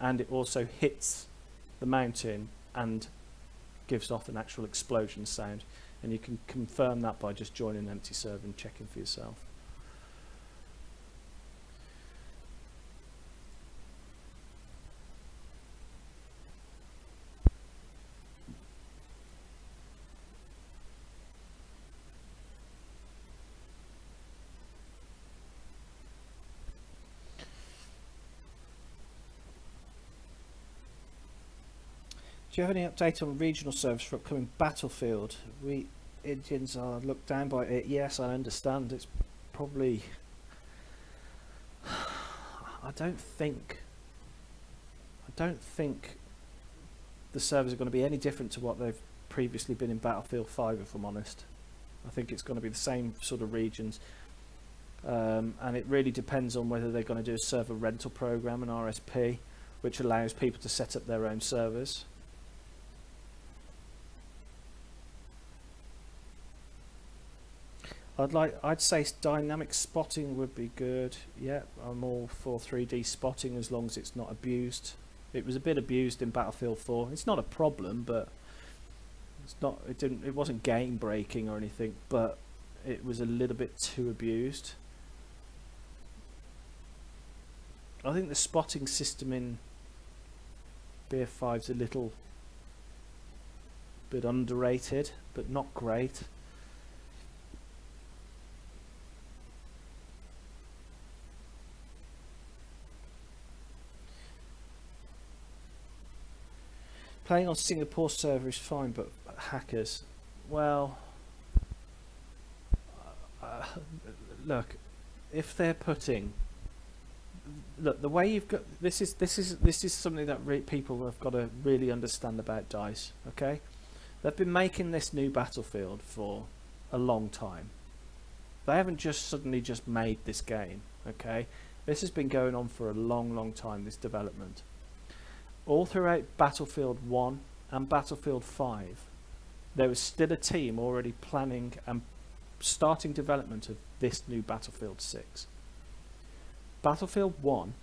and it also hits the mountain and gives off an actual explosion sound, and you can confirm that by just joining an empty server and checking for yourself. Do you have any update on regional servers for upcoming Battlefield? We Indians are looked down by it. Yes, I understand. It's probably... I don't think the servers are going to be any different to what they've previously been in Battlefield 5, if I'm honest. I think it's going to be the same sort of regions. And it really depends on whether they're going to do a server rental program, an RSP, which allows people to set up their own servers. I'd say dynamic spotting would be good. Yeah, I'm all for 3D spotting as long as it's not abused. It was a bit abused in Battlefield 4. It's not a problem, but it's not. It wasn't game breaking or anything, but it was a little bit too abused. I think the spotting system in BF5 is a little bit underrated, but not great. Playing on Singapore server is fine, but hackers, well, look, if they're putting, look, the way you've got this is something that people have got to really understand about DICE. Okay, they've been making this new Battlefield for a long time. They haven't just suddenly just made this game. Okay, this has been going on for a long time, this development. All throughout Battlefield 1 and Battlefield 5, there was still a team already planning and starting development of this new Battlefield 6. Battlefield 1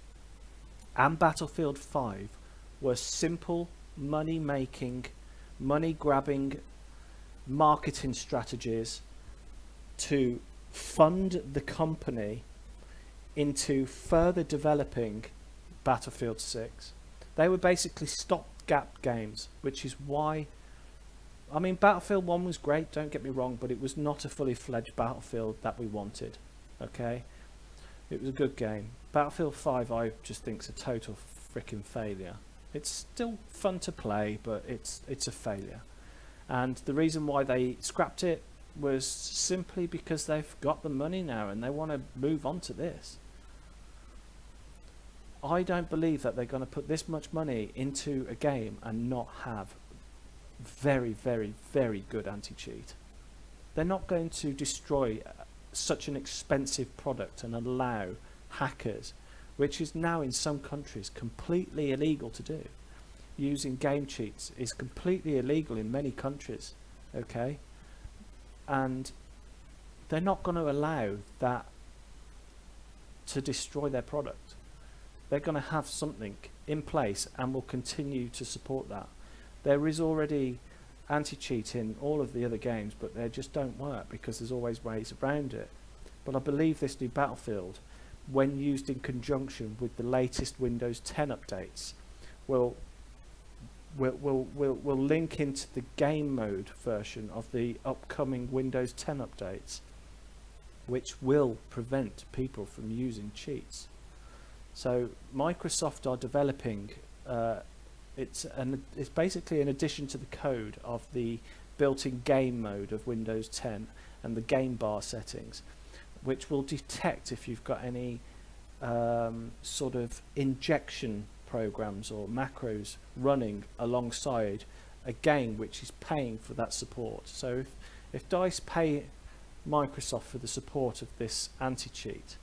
and Battlefield 5 were simple money-making, money-grabbing marketing strategies to fund the company into further developing Battlefield 6. They were basically stopgap games, which is why, I mean, Battlefield 1 was great, don't get me wrong, but it was not a fully fledged Battlefield that we wanted. Okay, it was a good game. Battlefield 5 I just think is a total freaking failure. It's still fun to play, but it's a failure. And the reason why they scrapped it was simply because they've got the money now and they want to move on to this. I don't believe that they're going to put this much money into a game and not have very good anti-cheat. They're not going to destroy such an expensive product and allow hackers, which is now in some countries completely illegal to do. Using game cheats is completely illegal in many countries, okay? And they're not going to allow that to destroy their product. They're going to have something in place and will continue to support that. There is already anti-cheat in all of the other games, but they just don't work because there's always ways around it. But I believe this new Battlefield, when used in conjunction with the latest Windows 10 updates, will will link into the game mode version of the upcoming Windows 10 updates, which will prevent people from using cheats. So Microsoft are developing, it's basically an addition to the code of the built-in game mode of Windows 10 and the game bar settings, which will detect if you've got any sort of injection programs or macros running alongside a game which is paying for that support. So if DICE pay Microsoft for the support of this anti-cheat,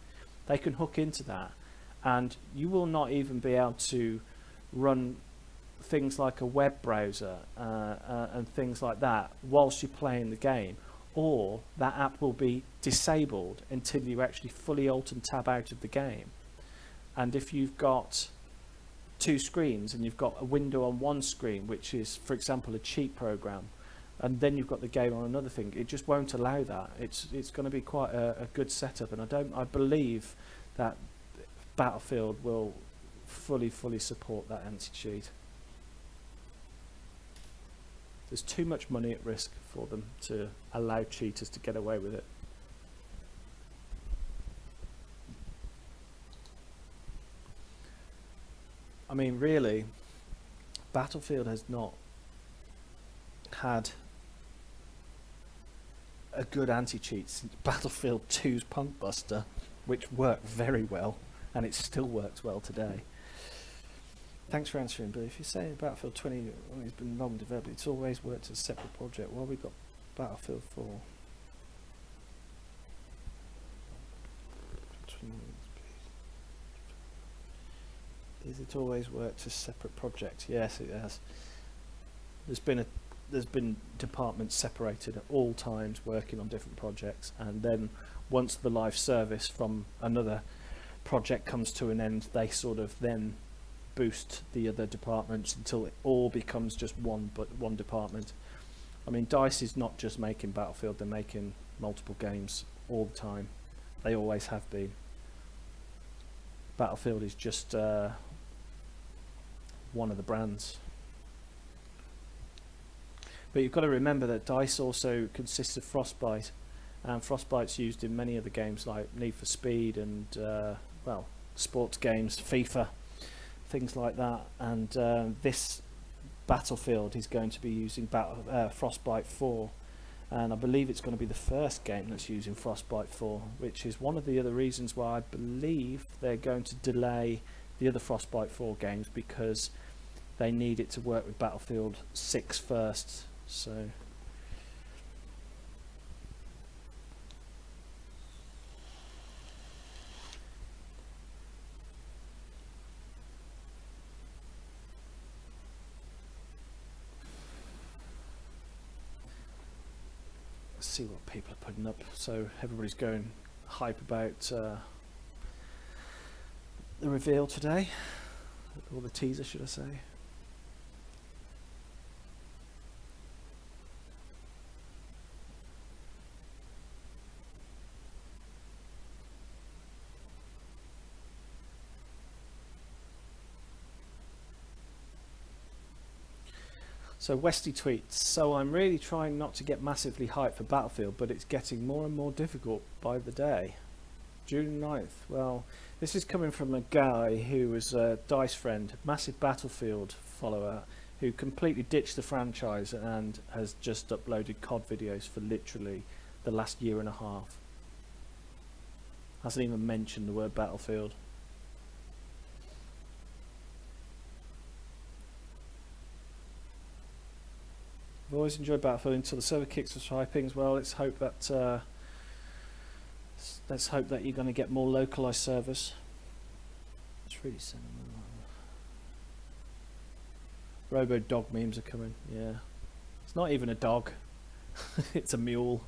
they can hook into that, and you will not even be able to run things like a web browser and things like that whilst you're playing the game, or that app will be disabled until you actually fully alt and tab out of the game. And if you've got two screens and you've got a window on one screen which is, for example, a cheat program, and then you've got the game on another thing, it just won't allow that. It's going to be quite a good setup, and I believe that Battlefield will fully support that anti-cheat. There's too much money at risk for them to allow cheaters to get away with it. I mean, really, Battlefield has not had a good anti-cheat since Battlefield 2's Punk Buster, which worked very well, and it still works well today. Thanks for answering, but if you say Battlefield 20 has been long developed, it's always worked as a separate project. Well, we've got Battlefield 4. Is it always worked as separate projects? Yes, it has. There's been departments separated at all times working on different projects, and then once the live service from another project comes to an end, they sort of then boost the other departments until it all becomes just one department. I mean, DICE is not just making Battlefield, they're making multiple games all the time. They always have been. Battlefield is just one of the brands. But you've got to remember that DICE also consists of Frostbite, and Frostbite's used in many other games like Need for Speed and well, sports games, FIFA, things like that. And this Battlefield is going to be using Frostbite 4, and I believe it's going to be the first game that's using Frostbite 4, which is one of the other reasons why I believe they're going to delay the other Frostbite 4 games, because they need it to work with Battlefield 6 first. So let's see what people are putting up. So everybody's going hype about the reveal today, or the teaser should I say. So Westy tweets, so I'm really trying not to get massively hyped for Battlefield, but it's getting more and more difficult by the day. June 9th. Well, this is coming from a guy who was a DICE friend, massive Battlefield follower, who completely ditched the franchise and has just uploaded COD videos for literally the last year and a half. Hasn't even mentioned the word Battlefield. I've always enjoyed Battlefield until the server kicks for swipings. Well, let's hope that you're going to get more localized servers. It's really sentimental. Robo dog memes are coming. Yeah, it's not even a dog; it's a mule.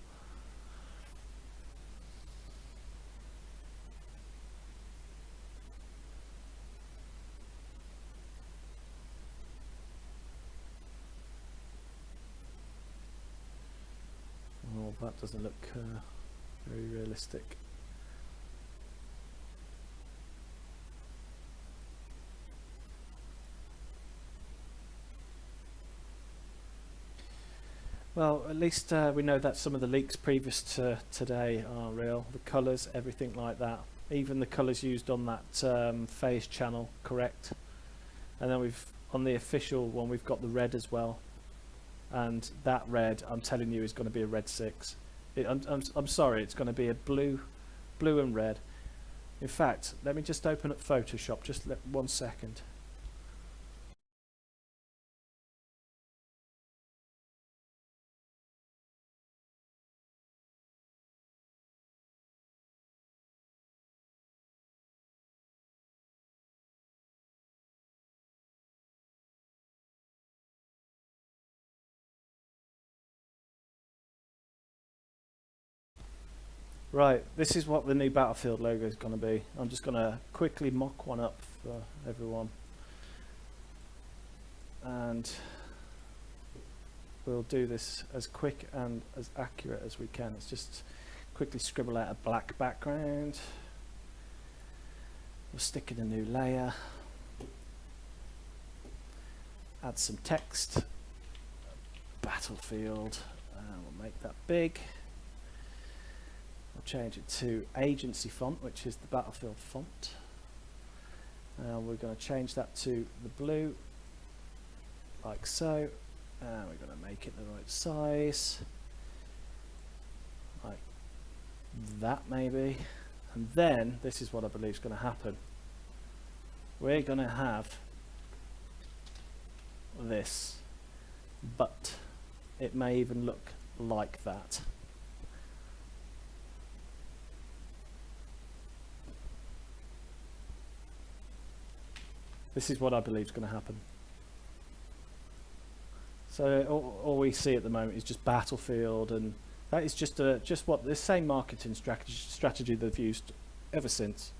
Oh, that doesn't look very realistic. Well, at least we know that some of the leaks previous to today are real. The colours, everything like that. Even the colours used on that phase channel, correct. And then on the official one, we've got the red as well. And that red, I'm telling you, is going to be a red 6. I'm sorry, it's going to be a blue and red. In fact, let me just open up Photoshop, just 1 second. Right, this is what the new Battlefield logo is going to be. I'm just going to quickly mock one up for everyone. And we'll do this as quick and as accurate as we can. Let's just quickly scribble out a black background. We'll stick in a new layer. Add some text. Battlefield. We'll make that big. We'll change it to agency font, which is the Battlefield font. We're going to change that to the blue, like so. We're going to make it the right size, like that maybe. And then this is what I believe is going to happen. We're going to have this, but it may even look like that. This is what I believe is going to happen. So all we see at the moment is just Battlefield, and that is just what the same marketing strategy they've used ever since.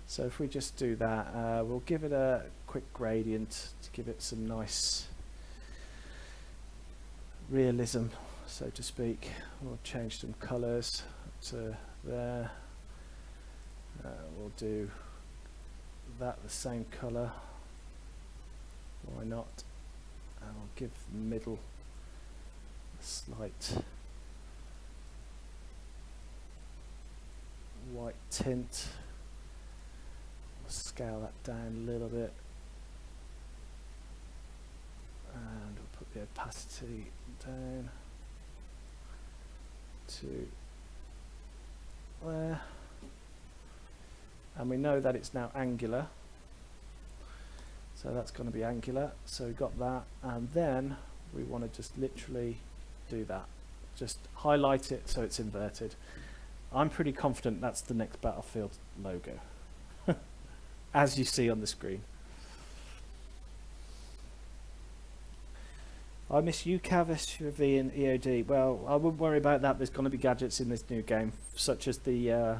So if we just do that, we'll give it a quick gradient to give it some nice realism, so to speak. We'll change some colours to there. We'll do that the same colour. Why not? And I'll give the middle a slight white tint. We'll scale that down a little bit, and we'll put the opacity down to there. And we know that it's now angular, so that's going to be angular. So we've got that, and then we want to just literally do that, just highlight it so it's inverted. I'm pretty confident that's the next Battlefield logo, as you see on the screen. I miss UCAV, SUV and EOD. Well, I wouldn't worry about that. There's going to be gadgets in this new game, such as the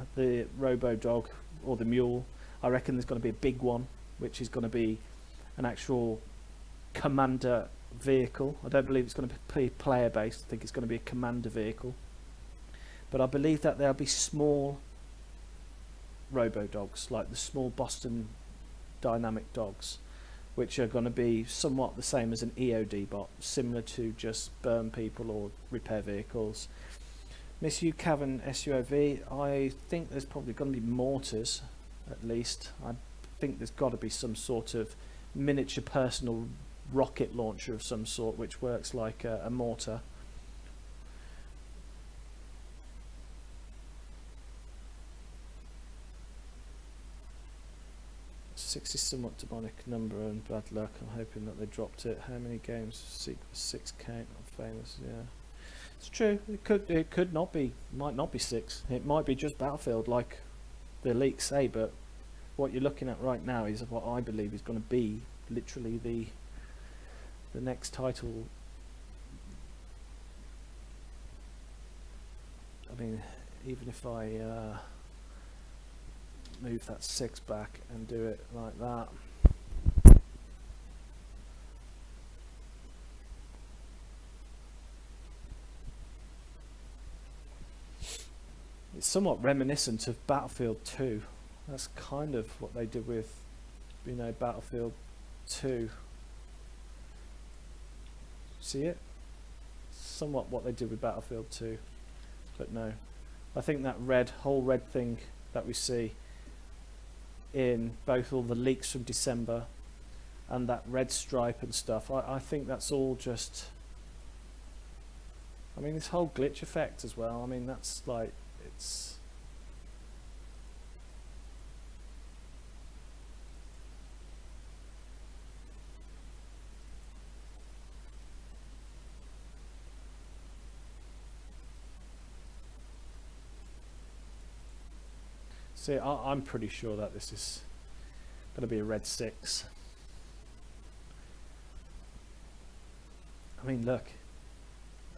Robo Dog or the Mule. I reckon there's going to be a big one, which is going to be an actual commander vehicle. I don't believe it's going to be player based. I think it's going to be a commander vehicle. But I believe that there'll be small Robo Dogs, like the small Boston Dynamic dogs, which are going to be somewhat the same as an EOD bot, similar to just burn people or repair vehicles. Miss UCAV and SUOV, I think there's probably going to be mortars, at least. I think there's got to be some sort of miniature personal rocket launcher of some sort, which works like a mortar. Six is somewhat demonic number and bad luck. I'm hoping that they dropped it. How many games? 6 count. I'm famous. Yeah, it's true. It could not be. Might not be 6. It might be just Battlefield, like the leaks say. But what you're looking at right now is what I believe is going to be literally the next title. I mean, even if I move that 6 back and do it like that. It's somewhat reminiscent of Battlefield 2. That's kind of what they did with, you know, Battlefield 2. See it? somewhat what they did with Battlefield 2, but no. I think that whole red thing that we see in both all the leaks from December and that red stripe and stuff, I think that's all just... I mean, this whole glitch effect as well, I mean, that's like, it's... See, I'm pretty sure that this is going to be a red 6. I mean, look.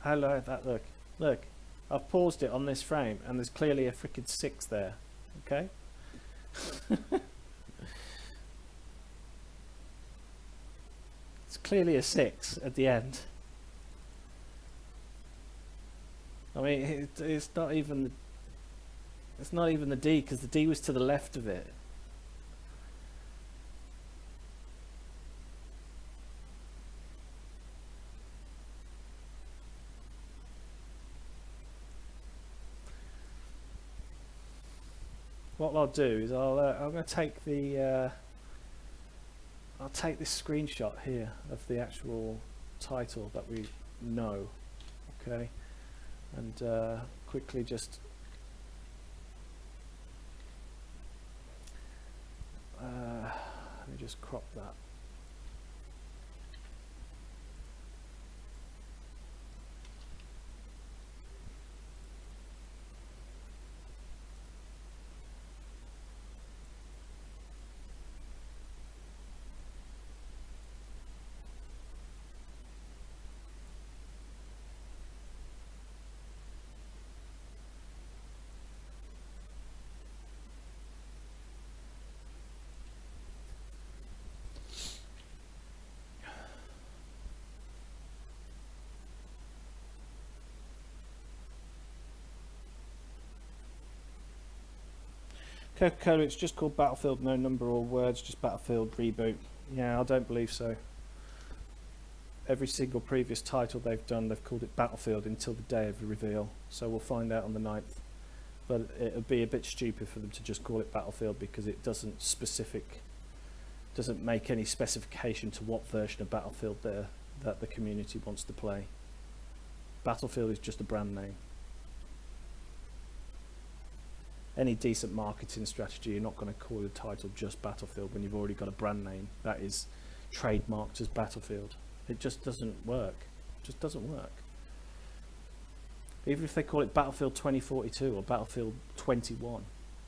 Hello, that look. Look, I've paused it on this frame and there's clearly a freaking 6 there. Okay? It's clearly a 6 at the end. I mean, it's not even the D, because the D was to the left of it. What I'll do is I'm going to take the I'll take this screenshot here of the actual title that we know, okay, and quickly just let me just crop that. Coca-Cola, it's just called Battlefield, no number or words, just Battlefield Reboot. Yeah, I don't believe so. Every single previous title they've done, they've called it Battlefield until the day of the reveal. So we'll find out on the 9th. But it would be a bit stupid for them to just call it Battlefield, because it doesn't make any specification to what version of Battlefield that the community wants to play. Battlefield is just a brand name. Any decent marketing strategy, you're not going to call the title just Battlefield when you've already got a brand name that is trademarked as Battlefield. It just doesn't work. It just doesn't work. Even if they call it Battlefield 2042 or Battlefield 21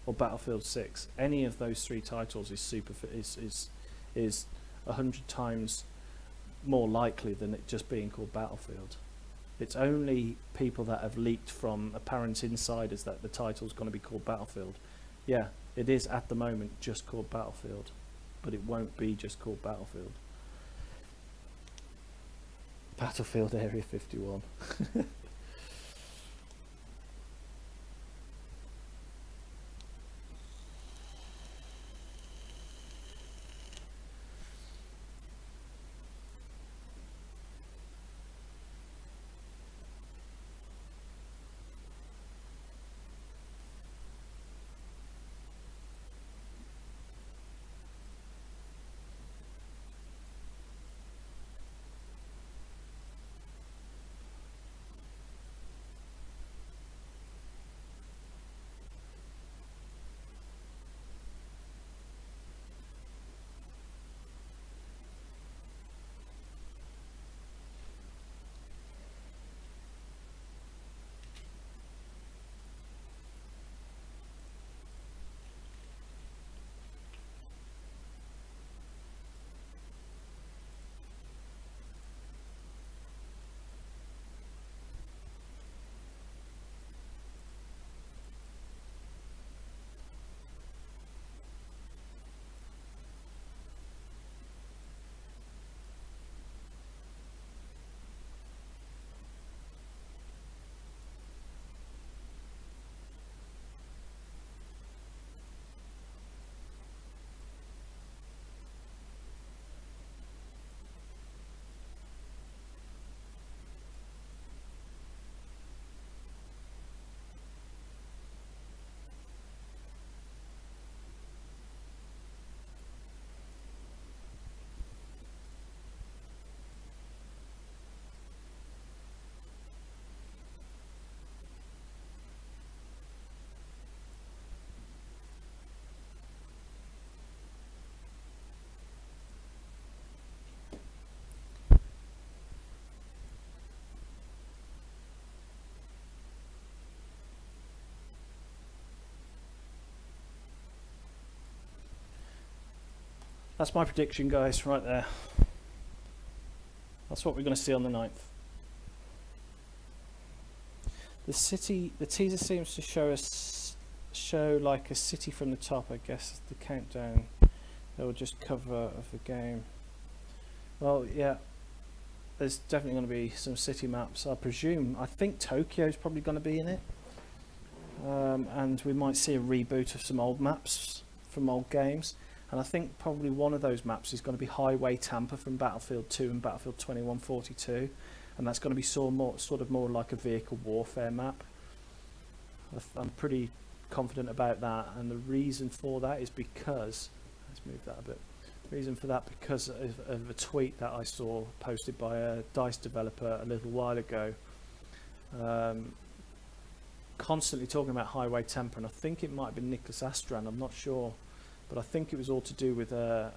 or Battlefield 6, any of those three titles is 100 times more likely than it just being called Battlefield. It's only people that have leaked from apparent insiders that the title's going to be called Battlefield. Yeah, it is at the moment just called Battlefield, but it won't be just called Battlefield. Battlefield Area 51. That's my prediction, guys, right there. That's what we're going to see on the 9th. The teaser seems to show like a city from the top. I guess the countdown. They will just cover of the game. Well, yeah, there's definitely going to be some city maps. I think Tokyo's probably going to be in it, and we might see a reboot of some old maps from old games. And I think probably one of those maps is going to be Highway Tampa from Battlefield 2 and Battlefield 2142. And that's going to be sort of more like a vehicle warfare map. I'm pretty confident about that, and the reason for that is because, let's move that a bit. The reason for that because of a tweet that I saw posted by a DICE developer a little while ago, constantly talking about Highway Tampa, and I think it might have been Nicholas Astran, I'm not sure, but I think it was all to do with a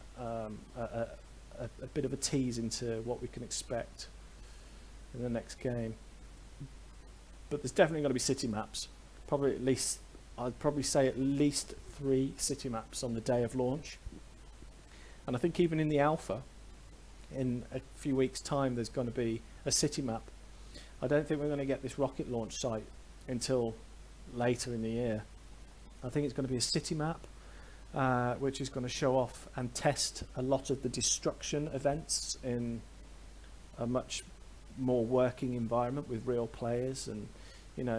bit of a tease into what we can expect in the next game. But there's definitely going to be city maps. Probably at least, I'd probably say at least 3 city maps on the day of launch. And I think even in the alpha, in a few weeks' time, there's going to be a city map. I don't think we're going to get this rocket launch site until later in the year. I think it's going to be a city map, which is going to show off and test a lot of the destruction events in a much more working environment with real players. And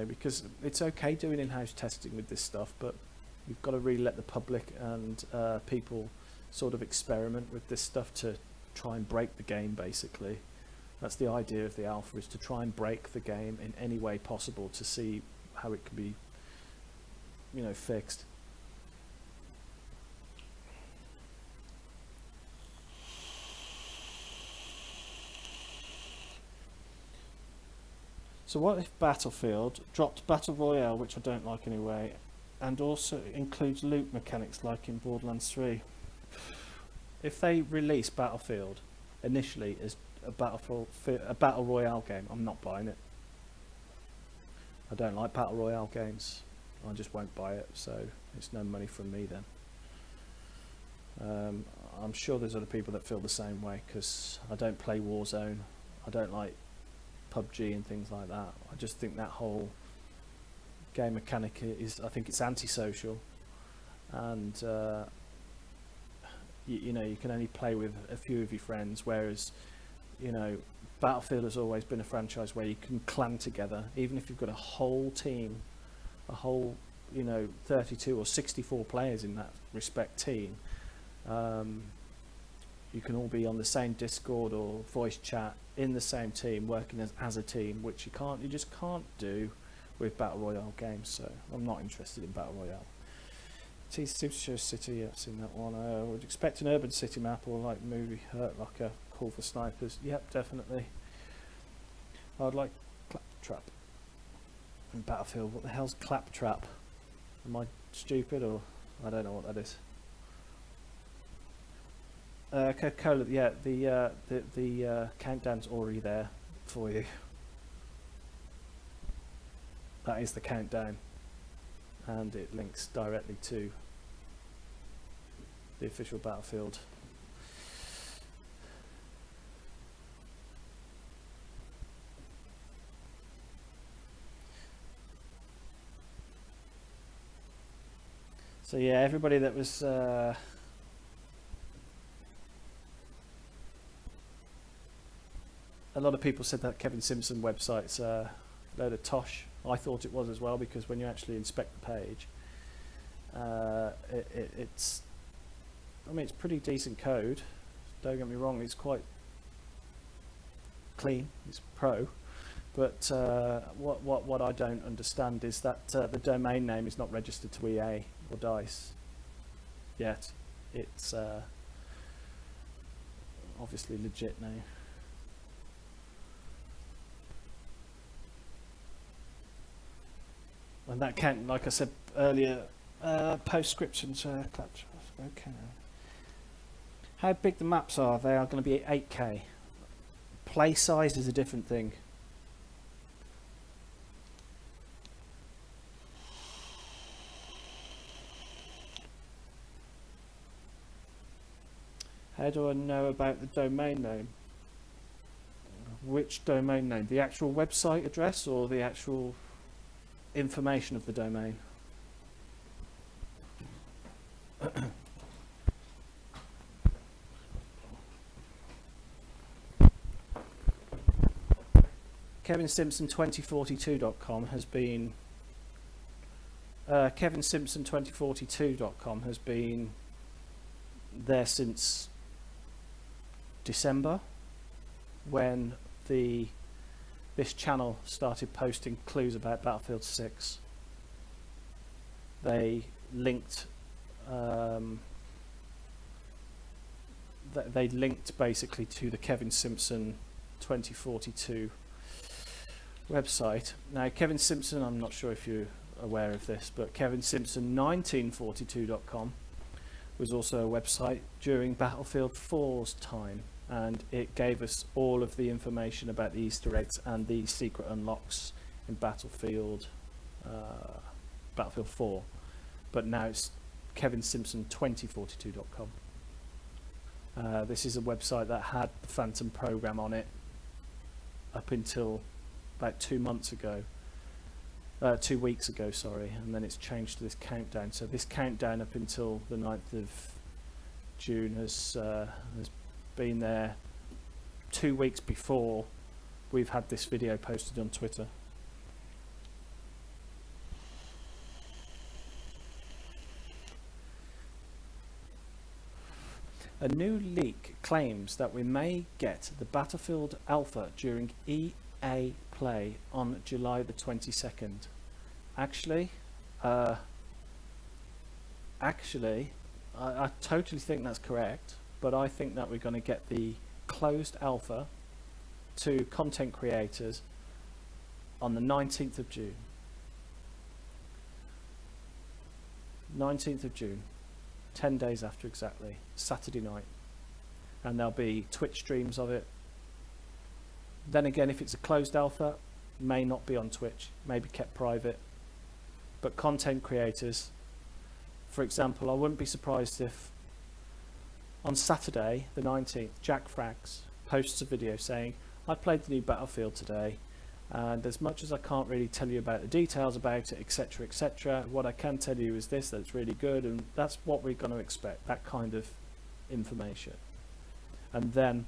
because it's okay doing in-house testing with this stuff, but you've got to really let the public and people sort of experiment with this stuff to try and break the game. Basically, that's the idea of the alpha, is to try and break the game in any way possible to see how it can be fixed. So what if Battlefield dropped Battle Royale, which I don't like anyway, and also includes loot mechanics like in Borderlands 3? If they release Battlefield initially as a Battle Royale game, I'm not buying it. I don't like Battle Royale games. I just won't buy it, so it's no money from me then. I'm sure there's other people that feel the same way, because I don't play Warzone. I don't like PUBG and things like that. I just think that whole game mechanic I think it's antisocial, and you can only play with a few of your friends, whereas Battlefield has always been a franchise where you can clan together, even if you've got a whole team, a whole 32 or 64 players in that respect team. You can all be on the same Discord or voice chat in the same team, working as a team, which you just can't do with Battle Royale games. So I'm not interested in Battle Royale. Seems to show City, I've seen that one. I would expect an urban city map, or like movie Hurt Locker, Call for Snipers. Yep, definitely. I'd like Claptrap in Battlefield. What the hell's Claptrap? Am I stupid, or I don't know what that is? Coca-Cola, yeah, the countdown's already there for you. That is the countdown, and it links directly to the official Battlefield. So yeah, everybody that was a lot of people said that Kevin Simpson website's a load of tosh. I thought it was as well, because when you actually inspect the page, it's pretty decent code. Don't get me wrong, it's quite clean. It's pro, but what I don't understand is that the domain name is not registered to EA or DICE yet. It's obviously legit now. And that can, like I said earlier, postscriptions. Okay. How big the maps are? They are going to be 8K. Play size is a different thing. How do I know about the domain name? Which domain name? The actual website address or the actual information of the domain? KevinSimpson2042.com has been KevinSimpson2042.com has been there since December, when this channel started posting clues about Battlefield 6. They linked they linked basically to the Kevin Simpson 2042 website. Now Kevin Simpson, I'm not sure if you're aware of this, but KevinSimpson1942.com was also a website during Battlefield 4's time, and it gave us all of the information about the Easter eggs and the secret unlocks in Battlefield 4. But now it's KevinSimpson2042.com. This is a website that had the Phantom program on it up until about 2 weeks ago, sorry, and then it's changed to this countdown. So this countdown up until the 9th of June has been there 2 weeks before we've had this video posted on Twitter. A new leak claims that we may get the Battlefield Alpha during EA Play on July the 22nd. Actually, I totally think that's correct, but I think that we're going to get the closed alpha to content creators on the 19th of June. 19th of June, 10 days after exactly, Saturday night. And there'll be Twitch streams of it. Then again, if it's a closed alpha, may not be on Twitch, may be kept private. But content creators, for example, I wouldn't be surprised if on Saturday the 19th, Jack Frags posts a video saying, I played the new Battlefield today, and as much as I can't really tell you about the details about it, etc, etc, what I can tell you is this, that it's really good, and that's what we're going to expect, that kind of information. And then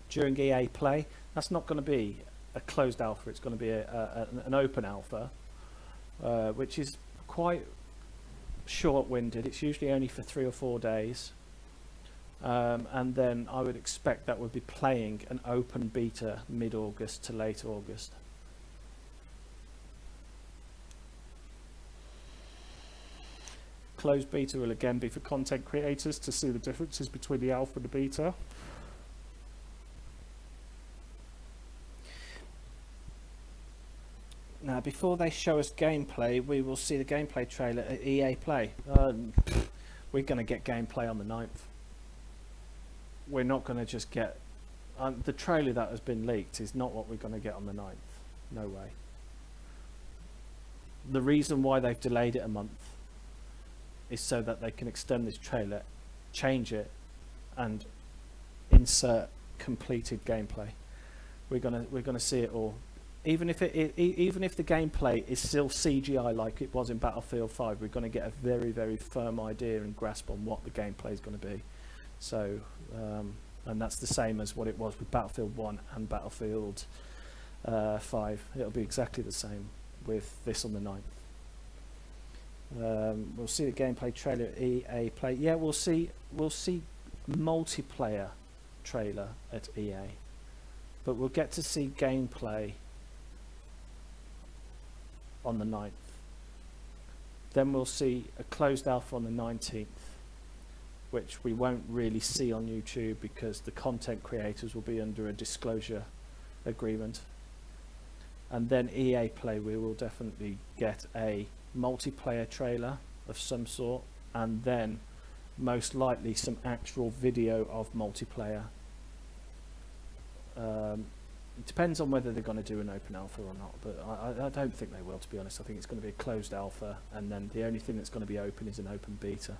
during EA Play, that's not going to be a closed alpha, it's going to be an open alpha, which is quite short-winded. It's usually only for 3 or 4 days, and then I would expect that we'll be playing an open beta mid-August to late August. Closed beta will again be for content creators to see the differences between the alpha and the beta. Now, before they show us gameplay, we will see the gameplay trailer at EA Play. We're going to get gameplay on the 9th. We're not going to just get... the trailer that has been leaked is not what we're going to get on the 9th. No way. The reason why they've delayed it a month is so that they can extend this trailer, change it, and insert completed gameplay. We're gonna see it all. Even if the gameplay is still CGI like it was in Battlefield 5, we're going to get a very, very firm idea and grasp on what the gameplay is going to be. So, and that's the same as what it was with Battlefield 1 and Battlefield 5. It'll be exactly the same with this on the 9th. We'll see the gameplay trailer at EA Play. Yeah, we'll see multiplayer trailer at EA, but we'll get to see gameplay on the 9th. Then we'll see a closed alpha on the 19th, which we won't really see on YouTube because the content creators will be under a disclosure agreement. And then EA Play, we will definitely get a multiplayer trailer of some sort, and then most likely some actual video of multiplayer. It depends on whether they're going to do an open alpha or not, but I don't think they will, to be honest. I think it's going to be a closed alpha, and then the only thing that's going to be open is an open beta.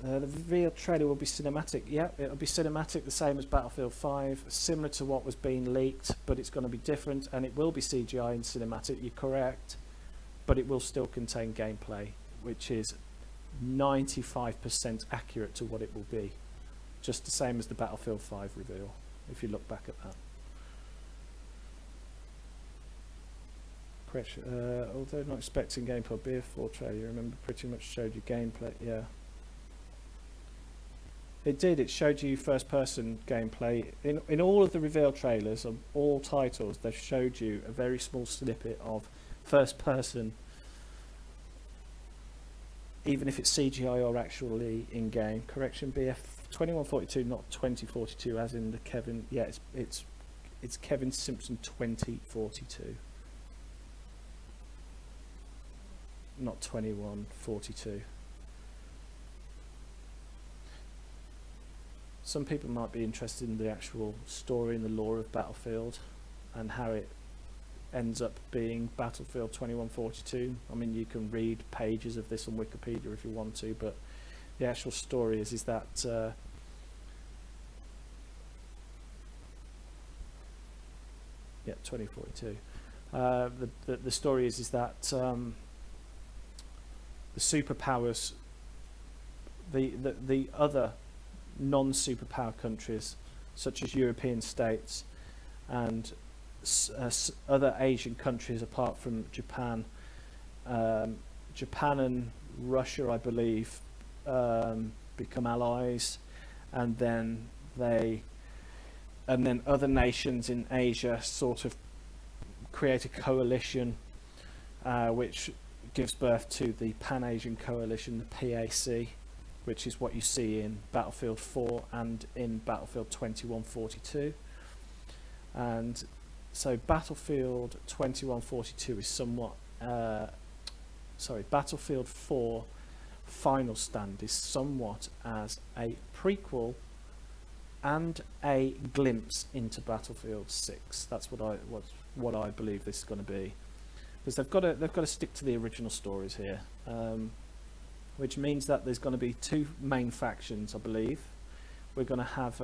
The reveal trailer will be cinematic. Yeah, it'll be cinematic, the same as Battlefield 5, similar to what was being leaked, but it's going to be different, and it will be CGI and cinematic, you're correct, but it will still contain gameplay, which is 95% accurate to what it will be. Just the same as the Battlefield 5 reveal, if you look back at that. Although not expecting gameplay, BF4 trailer, you remember, pretty much showed you gameplay. Yeah, it did. It showed you first-person gameplay in all of the reveal trailers of all titles. They've showed you a very small snippet of first-person, even if it's CGI or actually in-game. Correction, BF 2142, not 2042, as in the Kevin. Yeah, it's Kevin Simpson 2042. Not 2142. Some people might be interested in the actual story and the lore of Battlefield and how it ends up being Battlefield 2142. I mean, you can read pages of this on Wikipedia if you want to, but the actual story is that yeah, 2042. The story is that the superpowers, the other non-superpower countries, such as European states and other Asian countries apart from Japan, Japan and Russia, I believe, become allies, and then other nations in Asia sort of create a coalition, which gives birth to the Pan-Asian Coalition, the PAC, which is what you see in Battlefield 4 and in Battlefield 2142. And so Battlefield 2142 is somewhat, Battlefield 4 Final Stand is somewhat as a prequel and a glimpse into Battlefield 6. That's what I believe this is going to be. Because they've got to stick to the original stories here, which means that there's going to be two main factions, I believe. We're going to have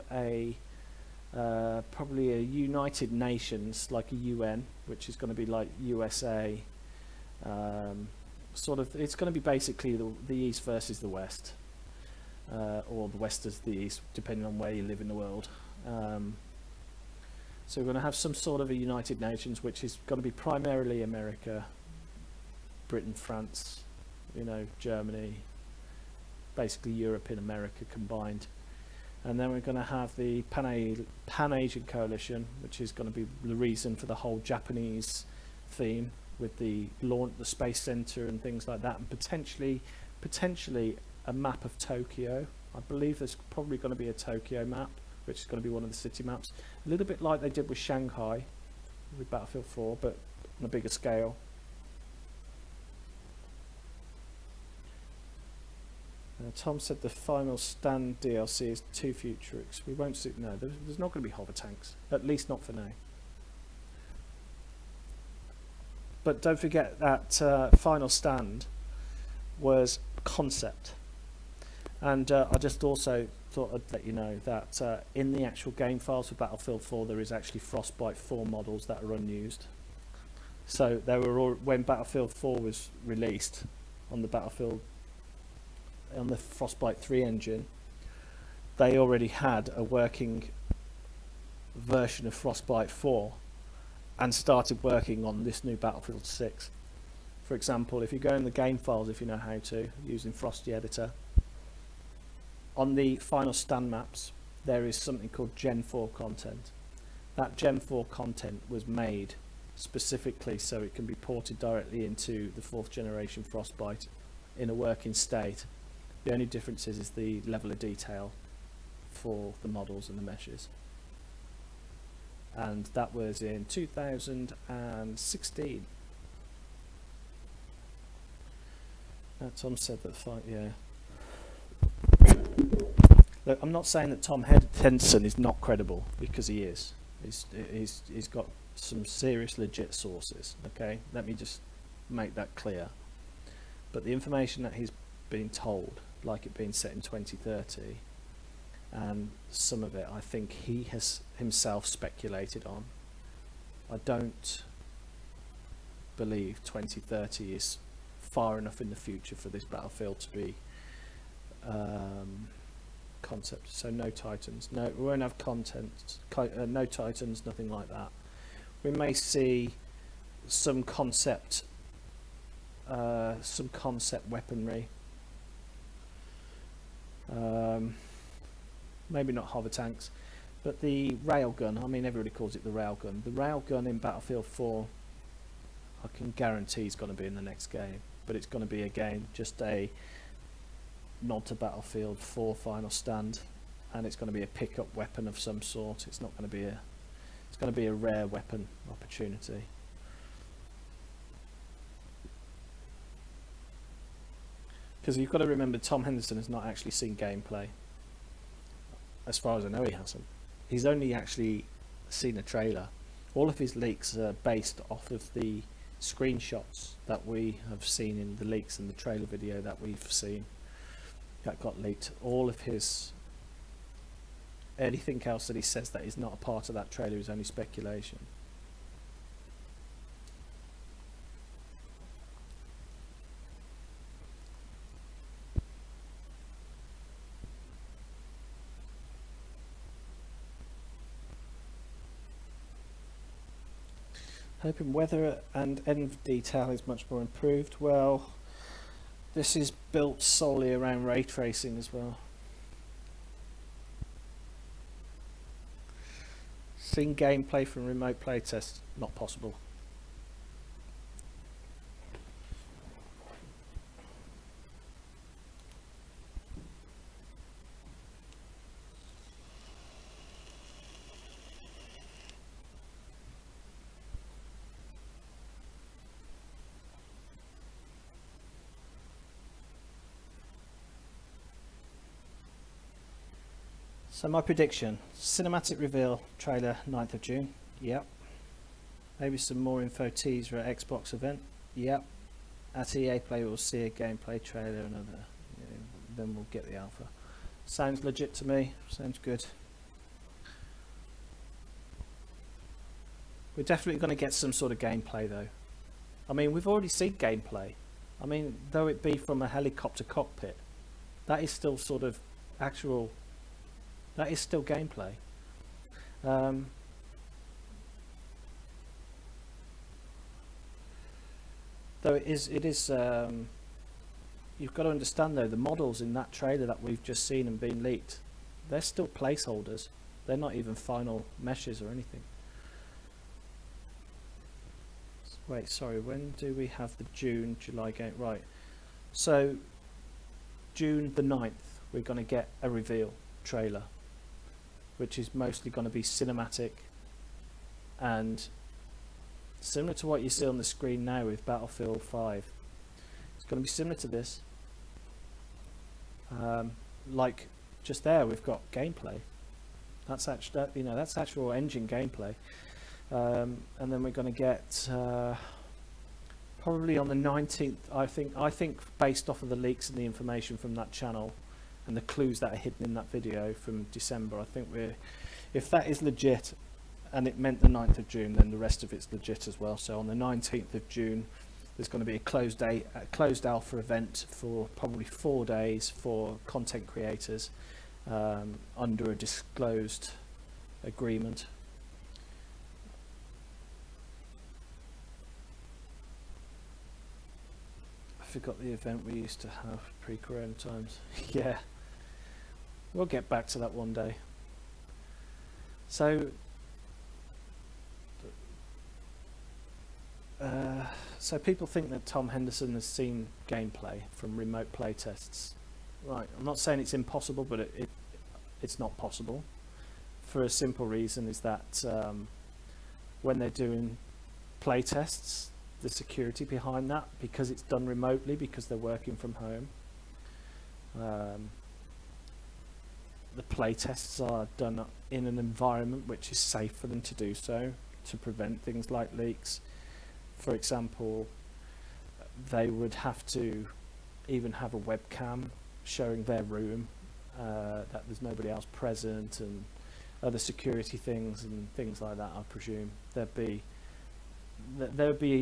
probably a United Nations, like a UN, which is going to be like USA. It's going to be basically the East versus the West, or the West as the East, depending on where you live in the world. So we're going to have some sort of a United Nations, which is going to be primarily America, Britain, France, Germany, basically Europe and America combined. And then we're going to have the Pan-Asian Coalition, which is going to be the reason for the whole Japanese theme with the Space Center and things like that, and potentially a map of Tokyo. I believe there's probably going to be a Tokyo map, which is going to be one of the city maps, a little bit like they did with Shanghai with Battlefield 4, but on a bigger scale. Tom said the Final Stand DLC is too futuristic. We won't see. No, there's not going to be hover tanks, at least not for now. But don't forget that Final Stand was concept. And I just also thought I'd let you know that in the actual game files for Battlefield 4 there is actually Frostbite 4 models that are unused. So they were when Battlefield 4 was released on the Frostbite 3 engine, they already had a working version of Frostbite 4 and started working on this new Battlefield 6. For example, if you go in the game files, if you know how to, using Frosty Editor, on the Final Stand maps there is something called Gen 4 content. That Gen 4 content was made specifically so it can be ported directly into the 4th generation Frostbite in a working state. The only difference is the level of detail for the models and the meshes. And that was in 2016. Tom said that yeah. Look, I'm not saying that Tom Henderson is not credible, because he is. He's got some serious legit sources, okay? Let me just make that clear. But the information that he's been told like it being set in 2030, and some of it I think he has himself speculated on. I don't believe 2030 is far enough in the future for this battlefield to be concept. So no Titans, no, we won't have no Titans, nothing like that. We may see some concept weaponry, maybe not hover tanks, but the railgun, I mean everybody calls it the railgun. The railgun in Battlefield 4, I can guarantee is going to be in the next game, but it's going to be again just a nod to Battlefield 4 Final Stand, and it's going to be a pickup weapon of some sort. It's not going to be it's going to be a rare weapon opportunity. Because you've got to remember, Tom Henderson has not actually seen gameplay. As far as I know, he hasn't. He's only actually seen a trailer. All of his leaks are based off of the screenshots that we have seen in the leaks and the trailer video that we've seen that got leaked. All of his, anything else that he says that is not a part of that trailer is only speculation. Hoping weather and end detail is much more improved. Well, this is built solely around ray tracing as well. Seeing gameplay from remote playtests, not possible. So my prediction, cinematic reveal trailer 9th of June, yep. Maybe some more info teaser at Xbox event, yep. At EA Play we'll see a gameplay trailer and then we'll get the alpha. Sounds legit to me, sounds good. We're definitely going to get some sort of gameplay though. I mean, we've already seen gameplay. I mean, though it be from a helicopter cockpit, that is still sort of actual. That is still gameplay. Though it is. You've got to understand though, the models in that trailer that we've just seen and been leaked, they're still placeholders. They're not even final meshes or anything. Wait, sorry. When do we have the July game? Right. So June the 9th, we're going to get a reveal trailer, which is mostly going to be cinematic and similar to what you see on the screen now with Battlefield 5. It's going to be similar to this. Like just there, we've got gameplay. That's actually, that's actual engine gameplay. And then we're going to get probably on the 19th. I think based off of the leaks and the information from that channel and the clues that are hidden in that video from December, I think if that is legit and it meant the 9th of June, then the rest of it's legit as well. So on the 19th of June, there's going to be a closed alpha event for probably 4 days for content creators under a disclosed agreement. I forgot the event we used to have pre-corona times. Yeah. We'll get back to that one day. So, so people think that Tom Henderson has seen gameplay from remote playtests. Right, I'm not saying it's impossible, but it's not possible. For a simple reason is that when they're doing playtests, the security behind that, because it's done remotely, because they're working from home, the playtests are done in an environment which is safe for them to do so, to prevent things like leaks. For example, they would have to even have a webcam showing their room, that there's nobody else present, and other security things and things like that. I presume there'd be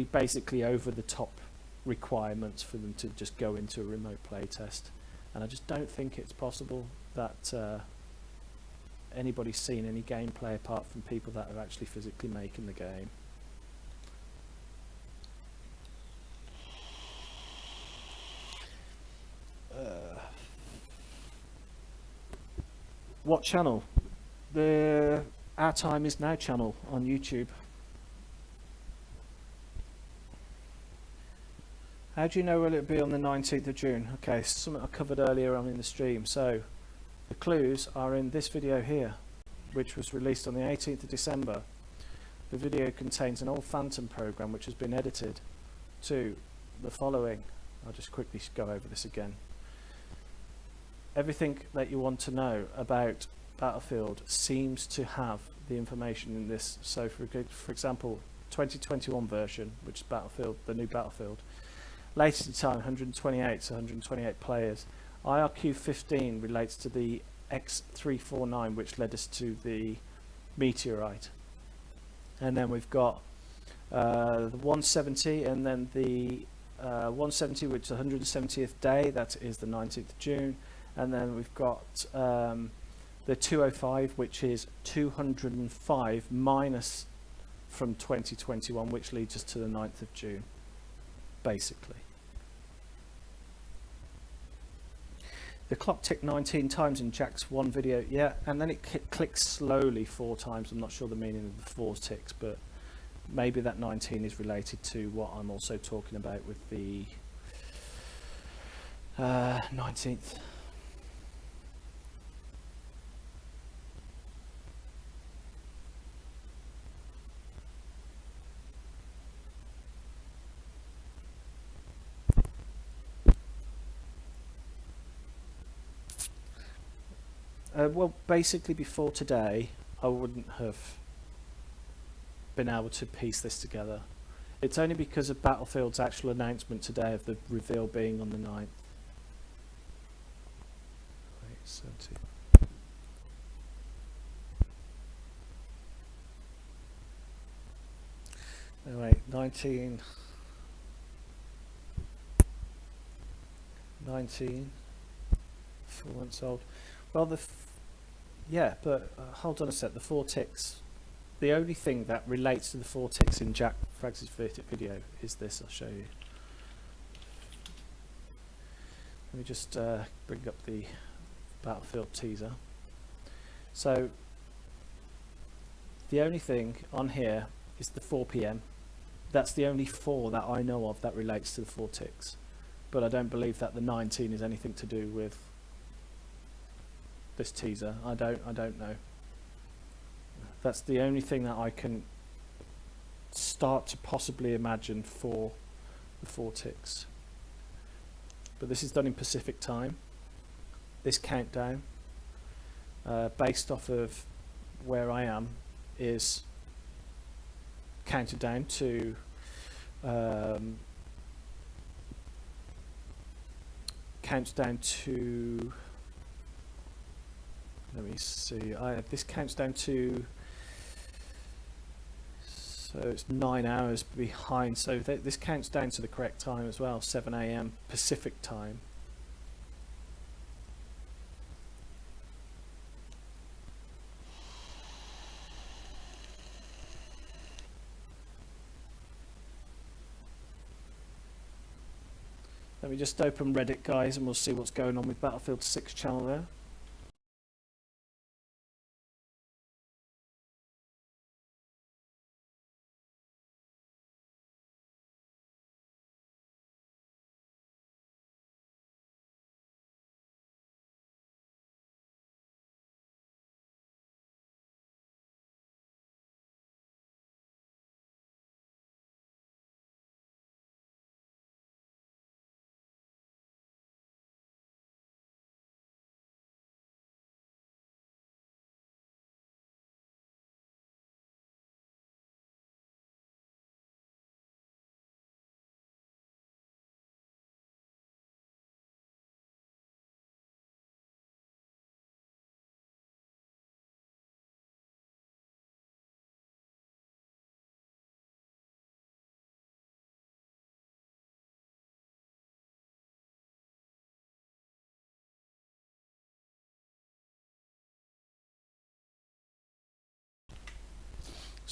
basically over the top requirements for them to just go into a remote playtest, and I just don't think it's possible that anybody's seen any gameplay apart from people that are actually physically making the game. What channel? The Our Time Is Now channel on YouTube. How do you know will it be on the 19th of June? Okay, something I covered earlier on in the stream. So the clues are in this video here, which was released on the 18th of December. The video contains an old Phantom program which has been edited to the following. I'll just quickly go over this again. Everything that you want to know about Battlefield seems to have the information in this. So for example, 2021 version, which is Battlefield, the new Battlefield, latency time 128, so 128 players. IRQ 15 relates to the X349, which led us to the meteorite. And then we've got the 170, and then the 170, which is the 170th day, that is the 19th of June. And then we've got the 205, which is 205 minus from 2021, which leads us to the 9th of June, basically. The clock ticked 19 times in Jack's one video, yeah, and then it clicks slowly 4 times. I'm not sure the meaning of the 4 ticks, but maybe that 19 is related to what I'm also talking about with the 19th. Well, basically before today, I wouldn't have been able to piece this together. It's only because of Battlefield's actual announcement today of the reveal being on the 9th. Anyway, 19, 4 months old. Well, yeah, but hold on a sec. The 4 ticks. The only thing that relates to the 4 ticks in Jack Frags' video is this. I'll show you. Let me just bring up the Battlefield teaser. So the only thing on here is the 4 PM. That's the only 4 that I know of that relates to the 4 ticks. But I don't believe that the 19 is anything to do with this teaser. I don't know. That's the only thing that I can start to possibly imagine for the 4 ticks. But this is done in Pacific time. This countdown, based off of where I am, is counted down to let me see, this counts down to, so it's 9 hours behind, so this counts down to the correct time as well, 7 AM Pacific time. Let me just open Reddit, guys, and we'll see what's going on with Battlefield 6 channel there.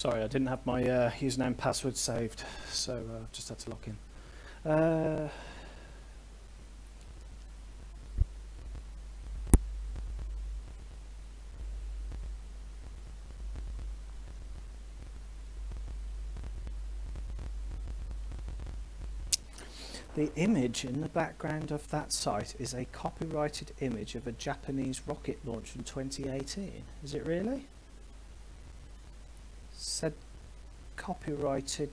Sorry, I didn't have my username and password saved, so just had to log in. The image in the background of that site is a copyrighted image of a Japanese rocket launch from 2018. Is it really? Said copyrighted.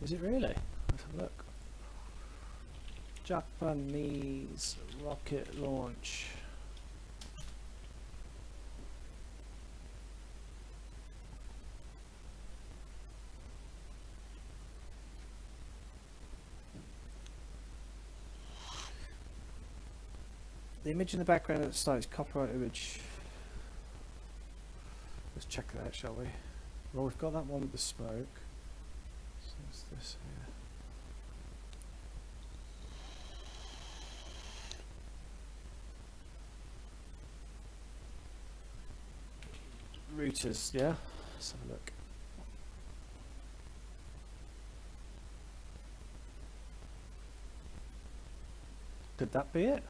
Is it really? Let's have a look. Japanese rocket launch. The image in the background of the site is copyright image. Let's check that out, shall we? Well, we've got that one with the smoke. So it's this here. Routers, yeah? Let's have a look. Could that be it?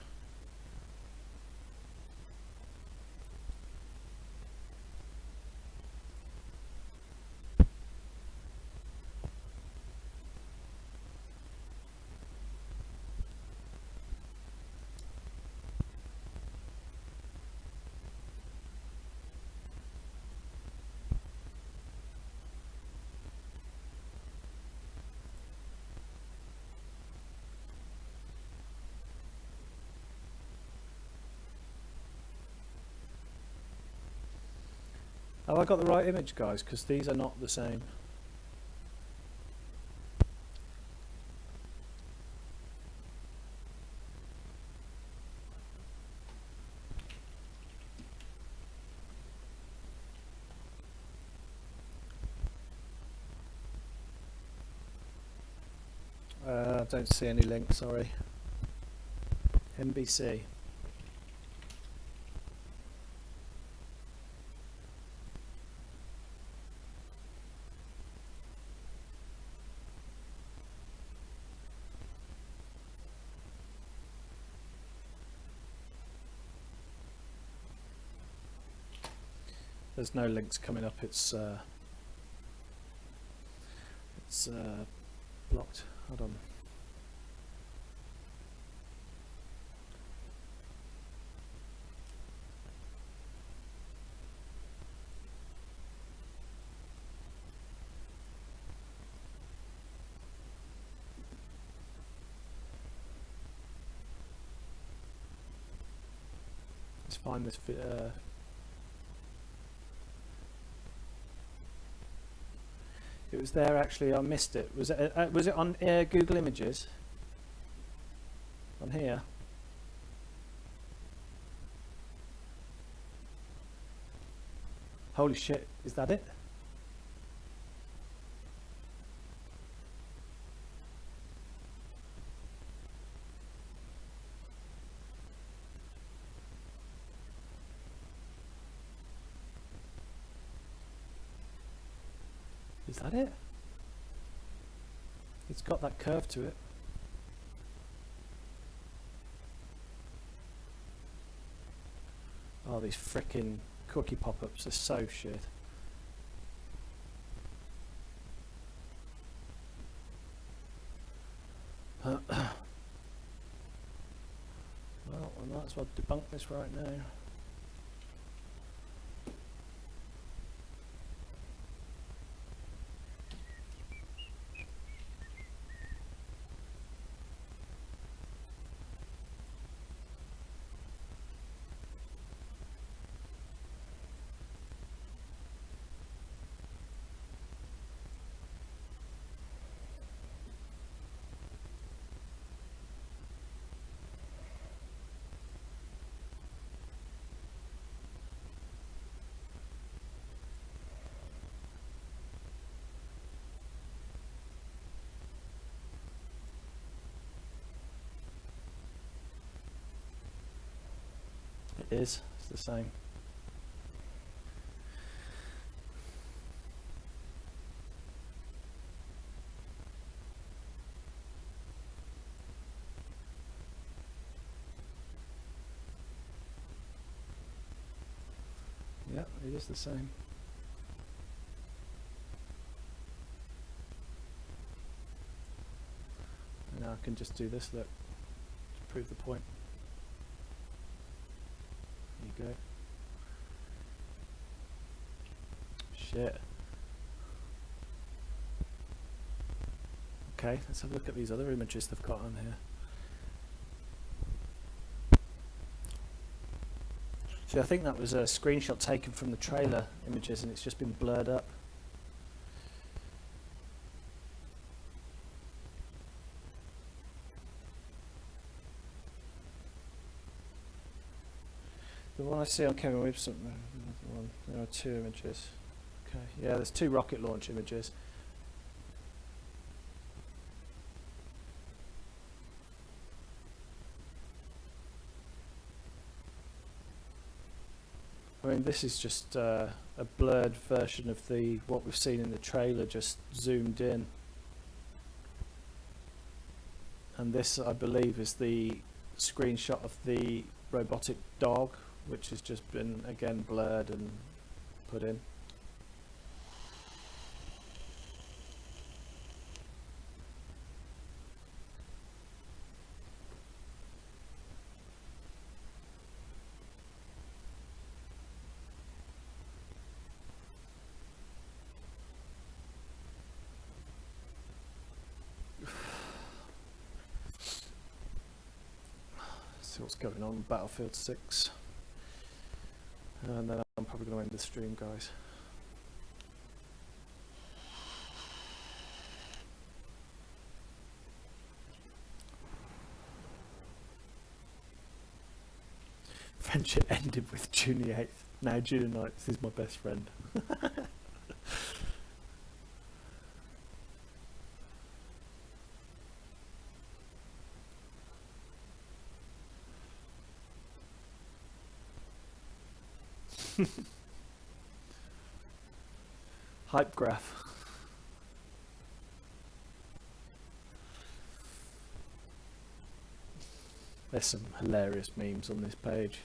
Have I got the right image, guys? Because these are not the same. I don't see any link, sorry. NBC. There's no links coming up. It's blocked. Hold on. Let's find this. It was there actually. I missed it. Was it on Google Images? On here. Holy shit! Is that it? Is that it? It's got that curve to it. Oh, these frickin' cookie pop-ups are so shit. Well, I might as well debunk this right now. It is. It's the same. Yeah, it is the same. And now I can just do this, look, to prove the point. There you go. Shit. Okay, let's have a look at these other images they've got on here. See, I think that was a screenshot taken from the trailer images and it's just been blurred up. The one I see on Kevin Webster, there are two images. Okay, yeah, there's two rocket launch images. I mean, this is just a blurred version of what we've seen in the trailer, just zoomed in. And this, I believe, is the screenshot of the robotic dog, which has just been, again, blurred and put in. See what's going on in Battlefield 6. And then I'm probably going to end the stream, guys. Friendship ended with June the 8th. Now June the 9th is my best friend. Hype graph. There's some hilarious memes on this page.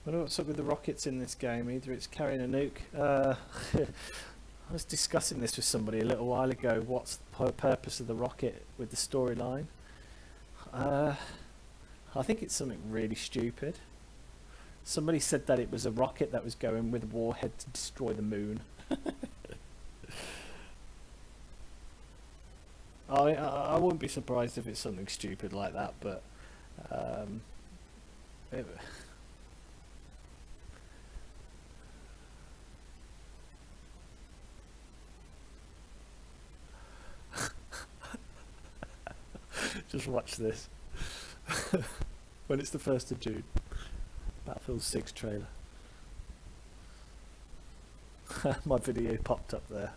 I don't know what's up with the rockets in this game. Either it's carrying a nuke. I was discussing this with somebody a little while ago. What's the purpose of the rocket with the storyline? I think it's something really stupid. Somebody said that it was a rocket that was going with a warhead to destroy the moon. I wouldn't be surprised if it's something stupid like that, but just watch this. When it's the 1st of June, Battlefield 6 trailer. My video popped up there.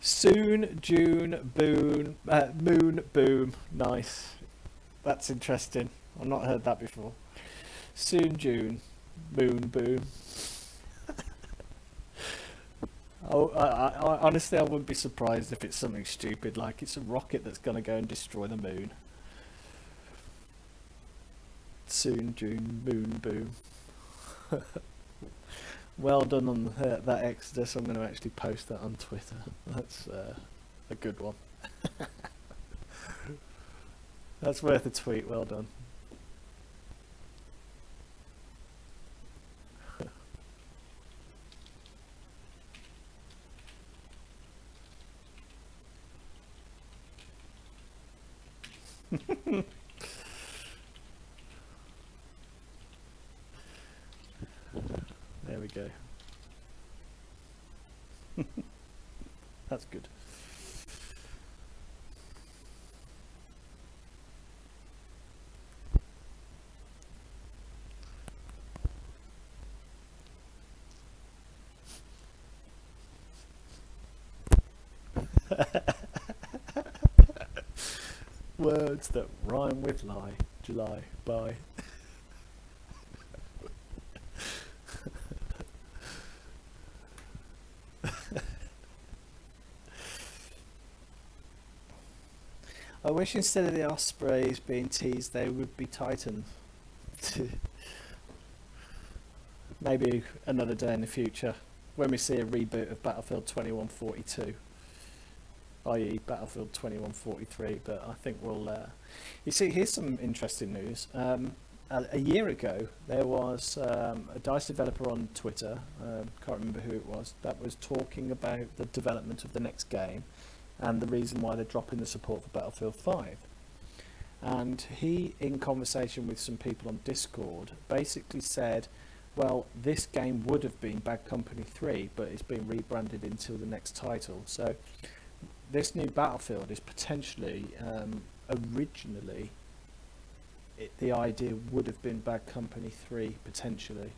Soon, June, boom, moon, boom. Nice. That's interesting. I've not heard that before. Soon, June, moon, boom. Honestly, I wouldn't be surprised if it's something stupid, like it's a rocket that's going to go and destroy the moon. Soon, June, moon, boom. Well done on that Exodus. I'm going to actually post that on Twitter. That's a good one. That's worth a tweet. Well done. There we go. That's good. Words that rhyme with lie. July. Bye. I wish instead of the Ospreys being teased, they would be Titans. Maybe another day in the future, when we see a reboot of Battlefield 2142, i.e. Battlefield 2143, but I think we'll... You see, here's some interesting news. A year ago, there was a DICE developer on Twitter, can't remember who it was, that was talking about the development of the next game and the reason why they're dropping the support for Battlefield 5. And he, in conversation with some people on Discord, basically said, well, this game would have been Bad Company 3, but it's been rebranded into the next title. So this new Battlefield is potentially, originally, the idea would have been Bad Company 3, potentially.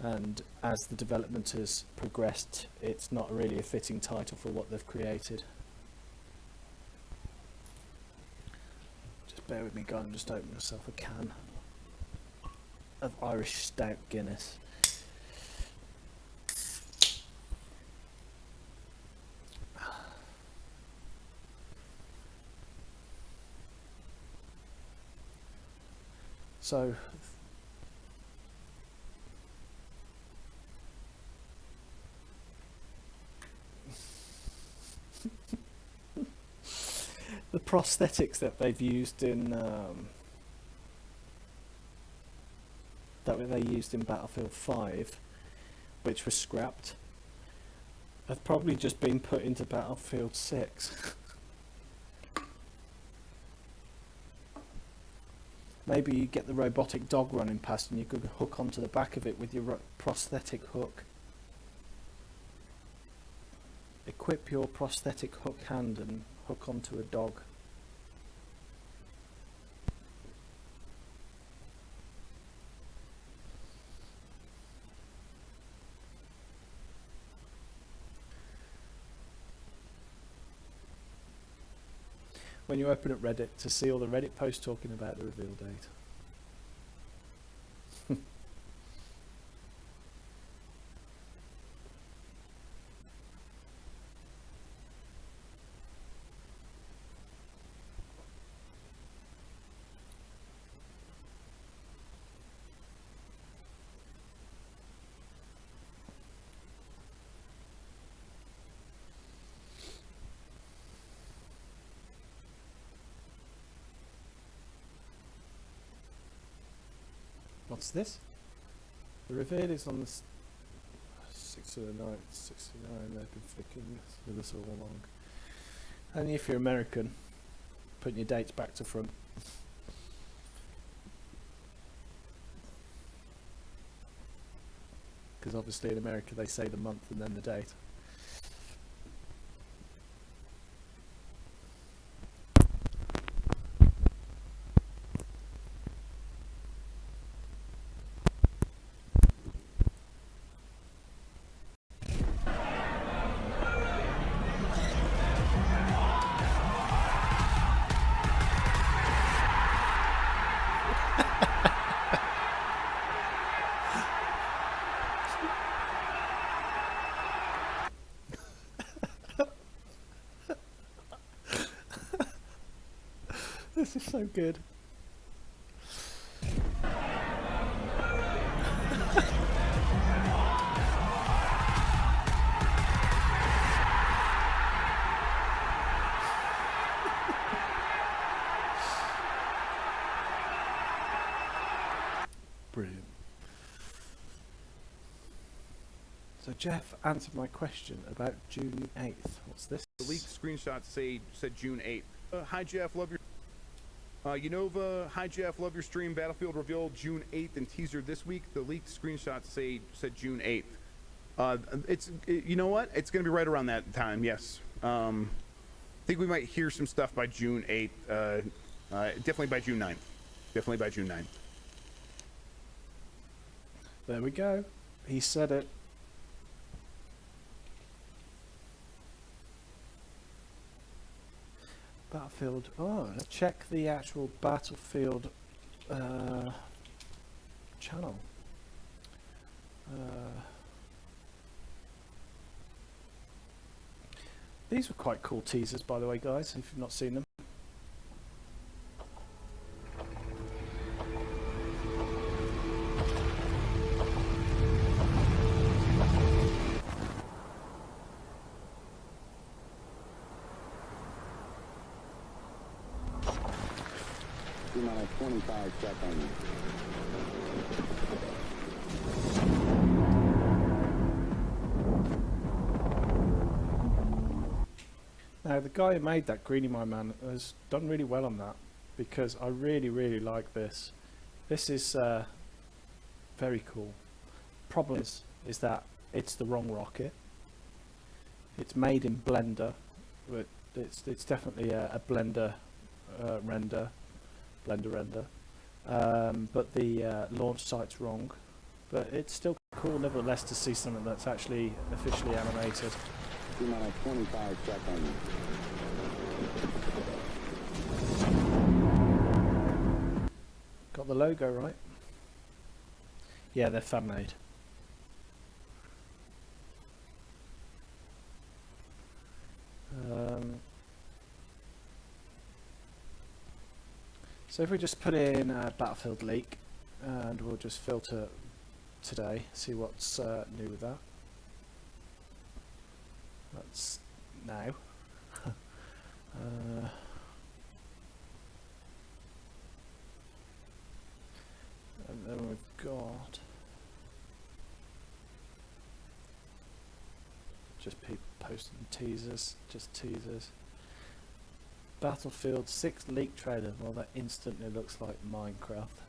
And as the development has progressed, it's not really a fitting title for what they've created. Just bear with me, guys, I'm just opening myself a can of Irish Stout Guinness. So the prosthetics that they've used in Battlefield 5, which were scrapped, have probably just been put into Battlefield 6. Maybe you get the robotic dog running past and you could hook onto the back of it with your prosthetic hook. Equip your prosthetic hook hand and hook onto a dog. When you open up Reddit to see all the Reddit posts talking about the reveal date. What's this? The reveal is on the 6th of the 9th, 69. They've been flicking with us all along. Only if you're American, putting your dates back to front. Because obviously in America they say the month and then the date. This is so good. Brilliant. So Jeff answered my question about June 8th. What's this? The leaked screenshots said June 8th. Hi Jeff, love your Unova, hi Jeff, love your stream. Battlefield revealed June 8th and teaser this week. The leaked screenshots said June 8th. You know what? It's going to be right around that time. Yes. I think we might hear some stuff by June 8th. Definitely by June 9th. Definitely by June 9th. There we go. He said it. Battlefield. Oh, let's check the actual Battlefield channel. These were quite cool teasers, by the way, guys, if you've not seen them. Minus 25 seconds. Now, the guy who made that, Greeny My Man, has done really well on that, because I really like this. This is very cool. Problem is that it's the wrong rocket. It's made in Blender, but it's definitely a Blender render. But the launch site's wrong. But it's still cool, nevertheless, to see something that's actually officially animated. Minus 25 seconds. Got the logo right? Yeah, they're fan made. So if we just put in Battlefield leak, and we'll just filter today, see what's new with that. That's now. And then we've got just people posting teasers, just teasers. Battlefield 6 leak trailer. Well, that instantly looks like Minecraft.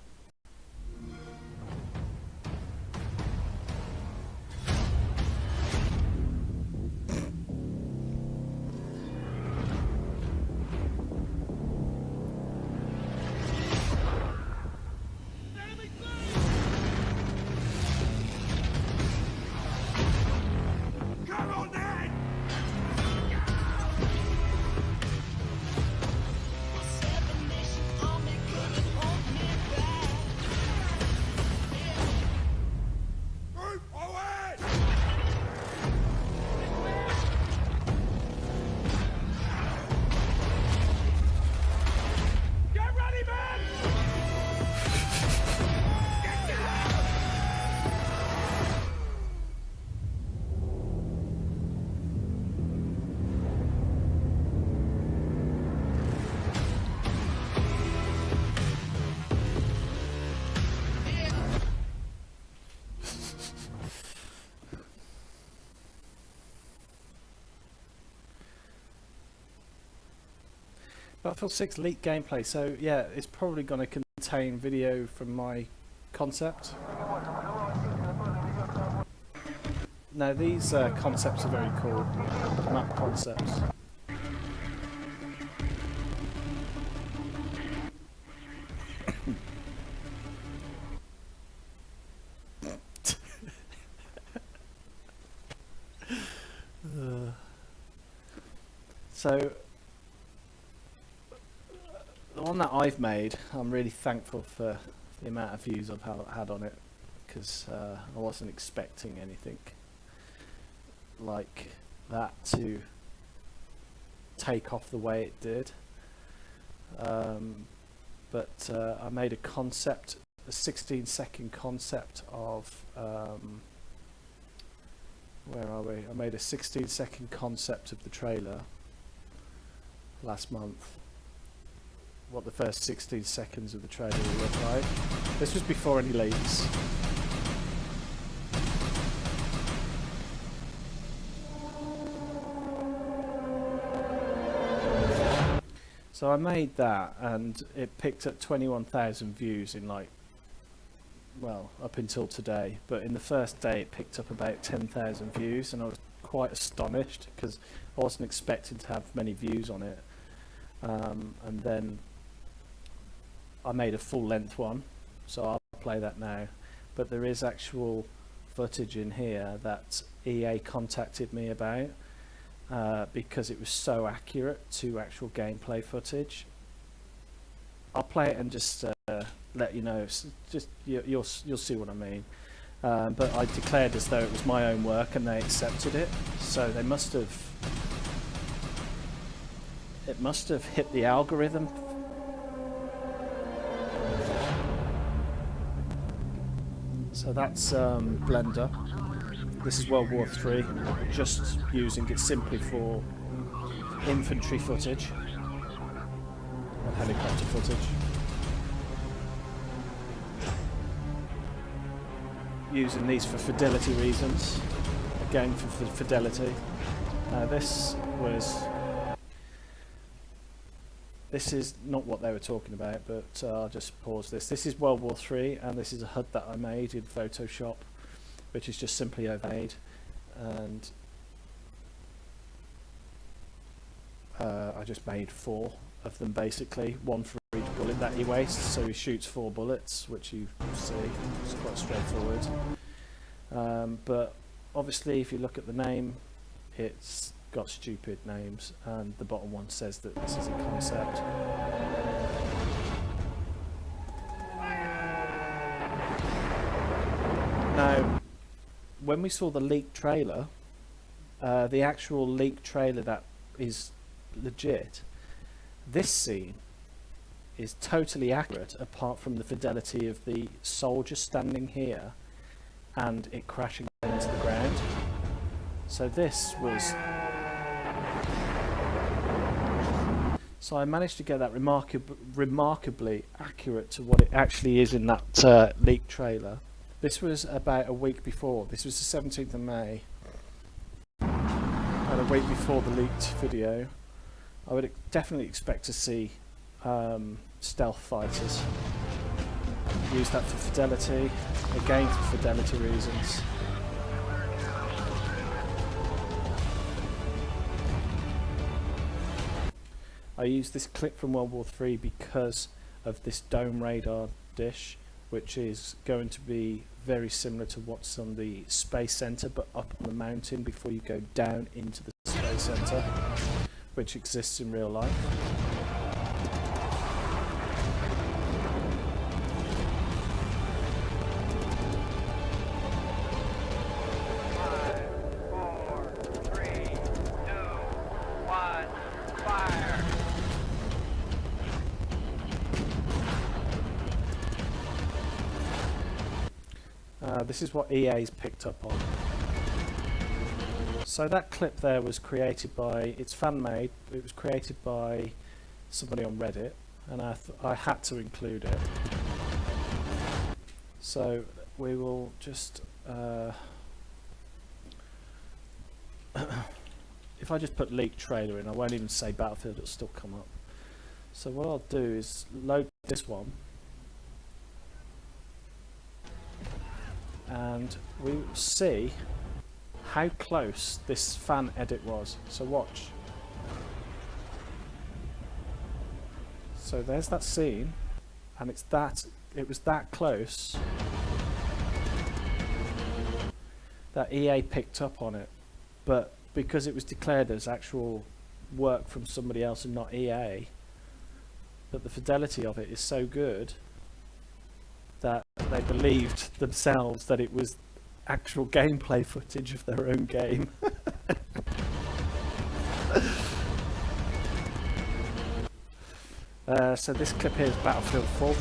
Battlefield 6 leak gameplay, so yeah, it's probably going to contain video from my concept. Now these concepts are very cool, map concepts. So the one that I've made, I'm really thankful for the amount of views I've had on it, because I wasn't expecting anything like that to take off the way it did. But I made a concept, a 16-second concept of where are we? I made a 16-second concept of the trailer last month. What the first 16 seconds of the trailer will look like. This was before any leaks. So I made that, and it picked up 21,000 views in well, up until today. But in the first day it picked up about 10,000 views, and I was quite astonished because I wasn't expecting to have many views on it. And then I made a full-length one, so I'll play that now. But there is actual footage in here that EA contacted me about, because it was so accurate to actual gameplay footage. I'll play it and just let you know. Just you'll see what I mean. But I declared as though it was my own work, and they accepted it. So they must have. It must have hit the algorithm. So that's Blender. This is World War III, just using it simply for infantry footage and helicopter footage. Using these for fidelity reasons. Again, for fidelity. This is not what they were talking about, but I'll just pause this. This is World War III, and this is a HUD that I made in Photoshop, which is just simply overlaid, and I just made 4 of them basically, 1 for each bullet that he wastes, so he shoots 4 bullets, which you see, it's quite straightforward. But obviously if you look at the name, it's got stupid names, and the bottom one says that this is a concept. Now, when we saw the leaked trailer, the actual leaked trailer that is legit, this scene is totally accurate apart from the fidelity of the soldier standing here and it crashing into the ground. So this was... So I managed to get that remarkably accurate to what it actually is in that leaked trailer. This was about a week before. This was the 17th of May. And a week before the leaked video. I would definitely expect to see stealth fighters. Use that for fidelity. Again for fidelity reasons. I used this clip from World War III because of this dome radar dish, which is going to be very similar to what's on the Space Center, but up on the mountain before you go down into the Space Center, which exists in real life. This is what EA's picked up on. So that clip there was created by, it's fan made, it was created by somebody on Reddit, and I had to include it. So we will just, if I just put leaked trailer in, I won't even say Battlefield, it'll still come up. So what I'll do is load this one, and we will see how close this fan edit was. So watch. So there's that scene, and it was that close that EA picked up on it, but because it was declared as actual work from somebody else and not EA, but the fidelity of it is so good that they believed themselves that it was actual gameplay footage of their own game. So this clip here is Battlefield 4,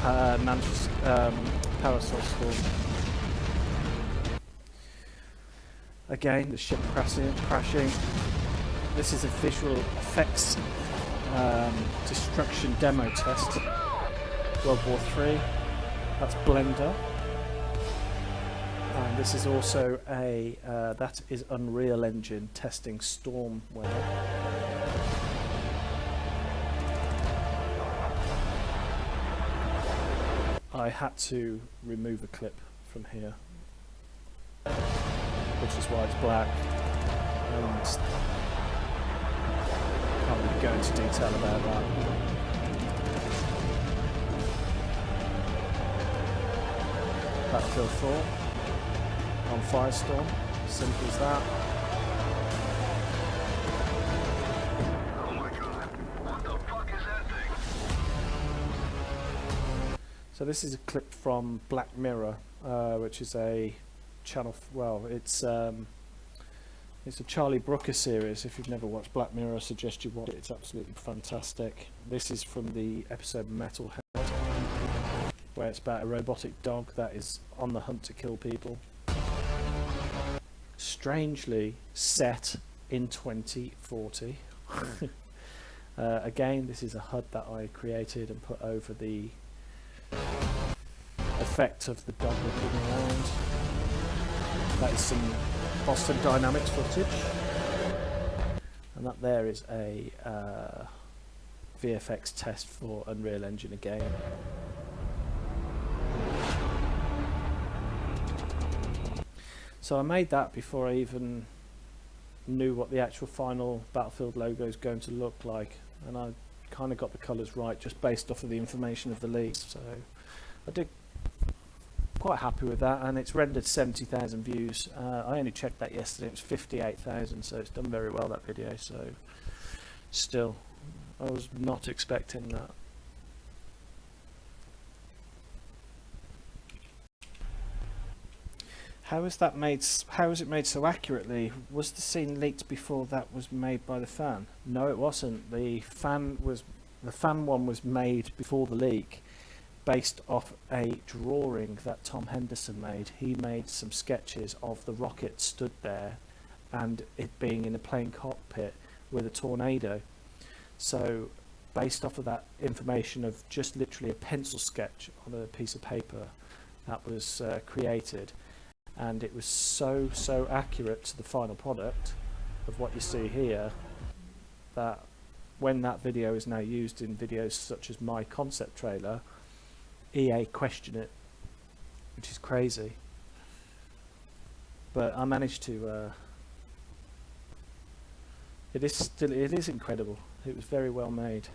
Power Source Storm. Again, the ship crashing. This is a visual effects destruction demo test. World War III. That's Blender. And this is also a that is Unreal Engine testing Stormware. I had to remove a clip from here, which is why it's black, and can't really go into detail about that. Battlefield 4 on Firestorm, simple as that. So this is a clip from Black Mirror, which is a channel. It's a Charlie Brooker series. If you've never watched Black Mirror, I suggest you watch it. It's absolutely fantastic. This is from the episode Metalhead, where it's about a robotic dog that is on the hunt to kill people. Strangely set in 2040. Again, this is a HUD that I created and put over the effect of the dog looking around. That is some Boston Dynamics footage, and that there is a VFX test for Unreal Engine again. So I made that before I even knew what the actual final Battlefield logo is going to look like, and I kind of got the colours right just based off of the information of the leak. So I did quite happy with that, and it's rendered 70,000 views. I only checked that yesterday. It was 58,000, so it's done very well, that video. So still, I was not expecting that. How is that made? How was it made so accurately? Was the scene leaked before that was made by the fan? No, it wasn't. The fan one was made before the leak, based off a drawing that Tom Henderson made. He made some sketches of the rocket stood there, and it being in a plane cockpit with a tornado. So, based off of that information of just literally a pencil sketch on a piece of paper, that was created. And it was so accurate to the final product of what you see here, that when that video is now used in videos such as my concept trailer, EA question it, which is crazy. But I managed to it is incredible. It was very well made.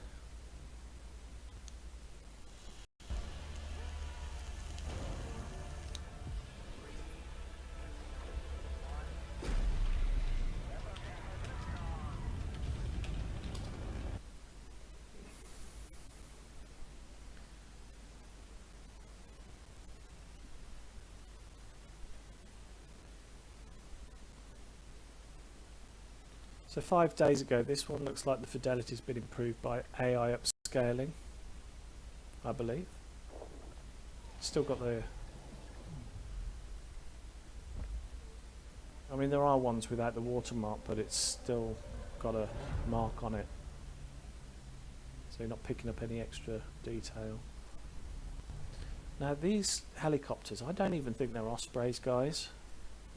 So 5 days ago, this one looks like the fidelity's been improved by AI upscaling, I believe. Still got the... I mean, there are ones without the watermark, but it's still got a mark on it. So you're not picking up any extra detail. Now these helicopters, I don't even think they're Ospreys, guys.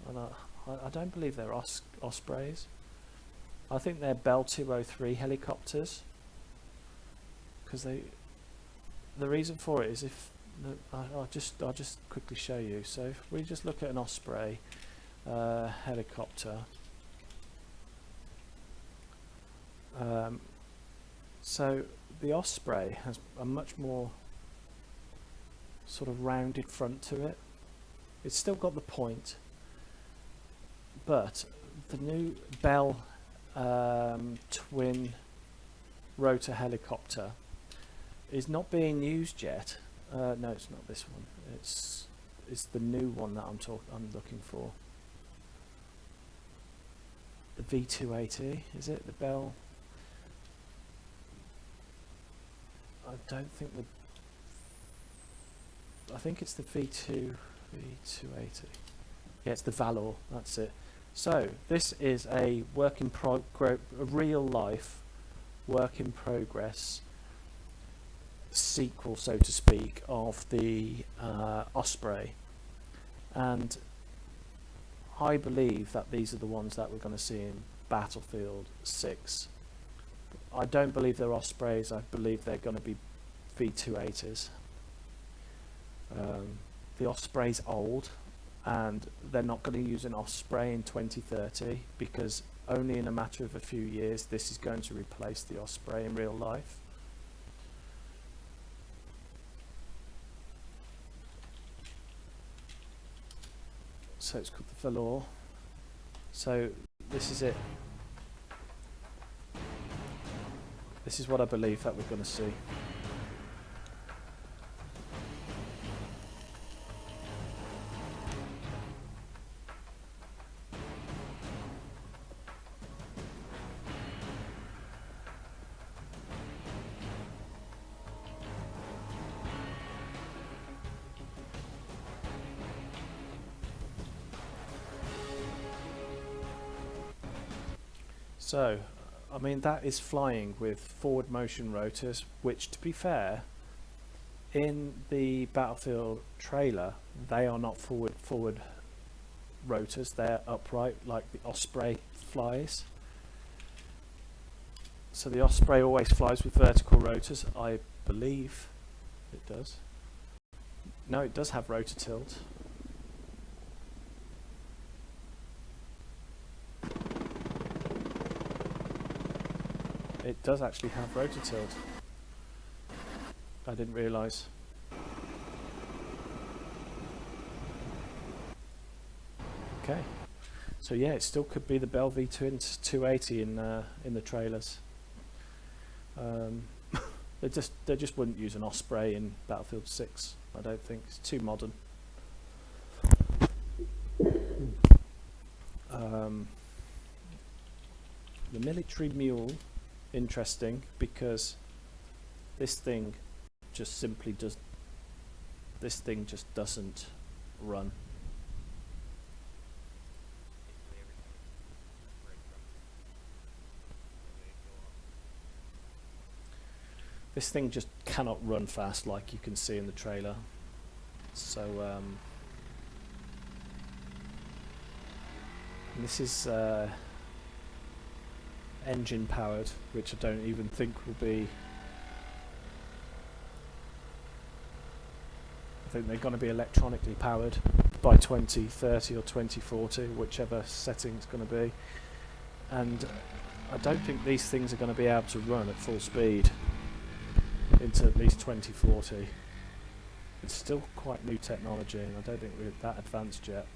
And I don't believe they're Ospreys. I think they're Bell 203 helicopters, because the reason for it is if I'll just quickly show you. So if we just look at an Osprey helicopter, so the Osprey has a much more sort of rounded front to it. It's still got the point, but the new Bell twin rotor helicopter is not being used yet. No, it's not this one. It's the new one that I'm looking for. The V280, is it? The Bell? I don't think I think it's the V280. Yeah, it's the Valor. That's it. So this is a real life work in progress sequel, so to speak, of the Osprey, and I believe that these are the ones that we're going to see in Battlefield 6. I don't believe they're Ospreys. I believe they're going to be V280s. The Osprey's old, and they're not going to use an Osprey in 2030, because only in a matter of a few years this is going to replace the Osprey in real life. So it's called the Valor. So this is it. This is what I believe that we're going to see. So, I mean, that is flying with forward motion rotors, which, to be fair, in the Battlefield trailer, they are not forward rotors. They're upright, like the Osprey flies. So the Osprey always flies with vertical rotors. I believe it does. No, it does have rotor tilt. It does actually have rotor tilt. I didn't realise. Okay, so yeah, it still could be the Bell V-Twins 280 in the trailers. They just wouldn't use an Osprey in Battlefield 6. I don't think it's too modern. The military Mule, interesting, because this thing just simply does. This thing just doesn't run. This thing just cannot run fast, like you can see in the trailer. So this is engine powered, which I don't even think will be. I think they're going to be electronically powered by 2030 or 2040, whichever setting it's going to be. And I don't think these things are going to be able to run at full speed into at least 2040. It's still quite new technology, and I don't think we're that advanced yet.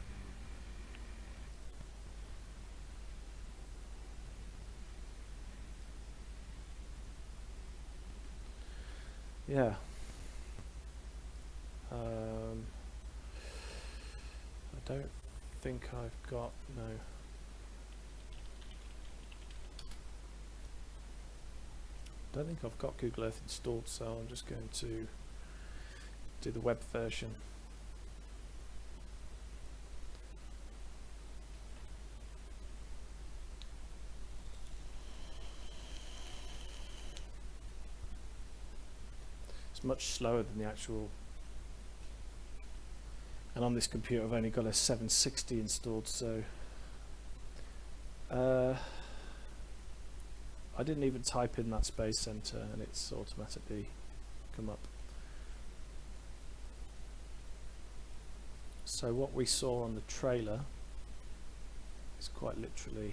Yeah. I don't think I've got no. I don't think I've got Google Earth installed, so I'm just going to do the web version. It's much slower than the actual, and on this computer I've only got a 760 installed, so I didn't even type in that Space Center and it's automatically come up. So what we saw on the trailer is quite literally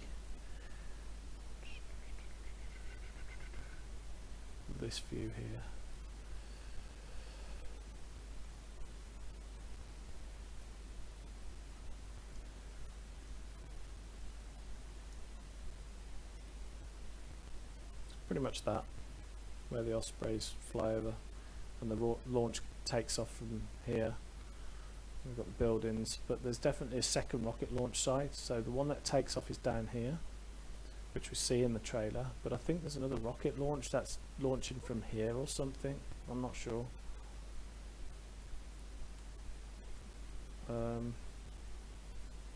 this view here. Pretty much that, where the Ospreys fly over and the launch takes off from here. We've got the buildings, but there's definitely a second rocket launch site. So the one that takes off is down here, which we see in the trailer, but I think there's another rocket launch that's launching from here or something. I'm not sure.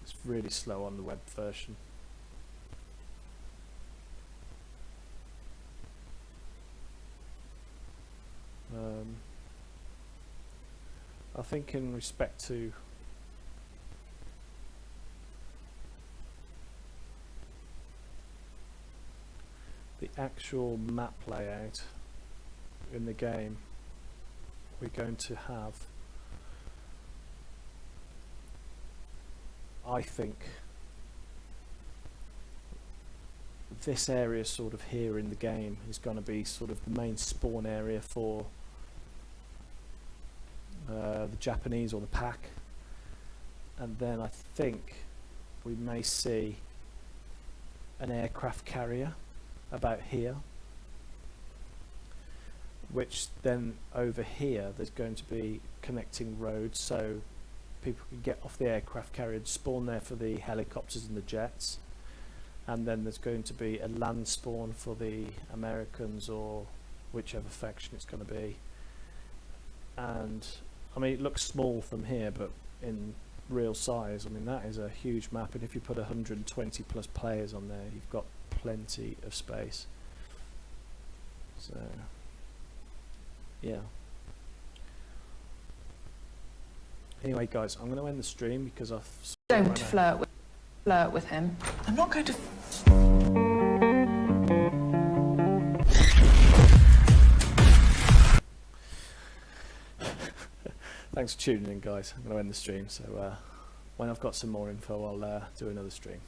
It's really slow on the web version. I think in respect to the actual map layout in the game, we're going to have, I think, this area sort of here in the game is going to be sort of the main spawn area for the Japanese or the pack, and then I think we may see an aircraft carrier about here, which then over here there's going to be connecting roads so people can get off the aircraft carrier and spawn there for the helicopters and the jets, and then there's going to be a land spawn for the Americans or whichever faction it's going to be. And I mean, it looks small from here, but in real size, I mean, that is a huge map, and if you put 120 plus players on there, you've got plenty of space. So, yeah. Anyway, guys, I'm going to end the stream because I've... Don't flirt with him. I'm not going to. Thanks for tuning in, guys. I'm going to end the stream, so when I've got some more info, I'll do another stream.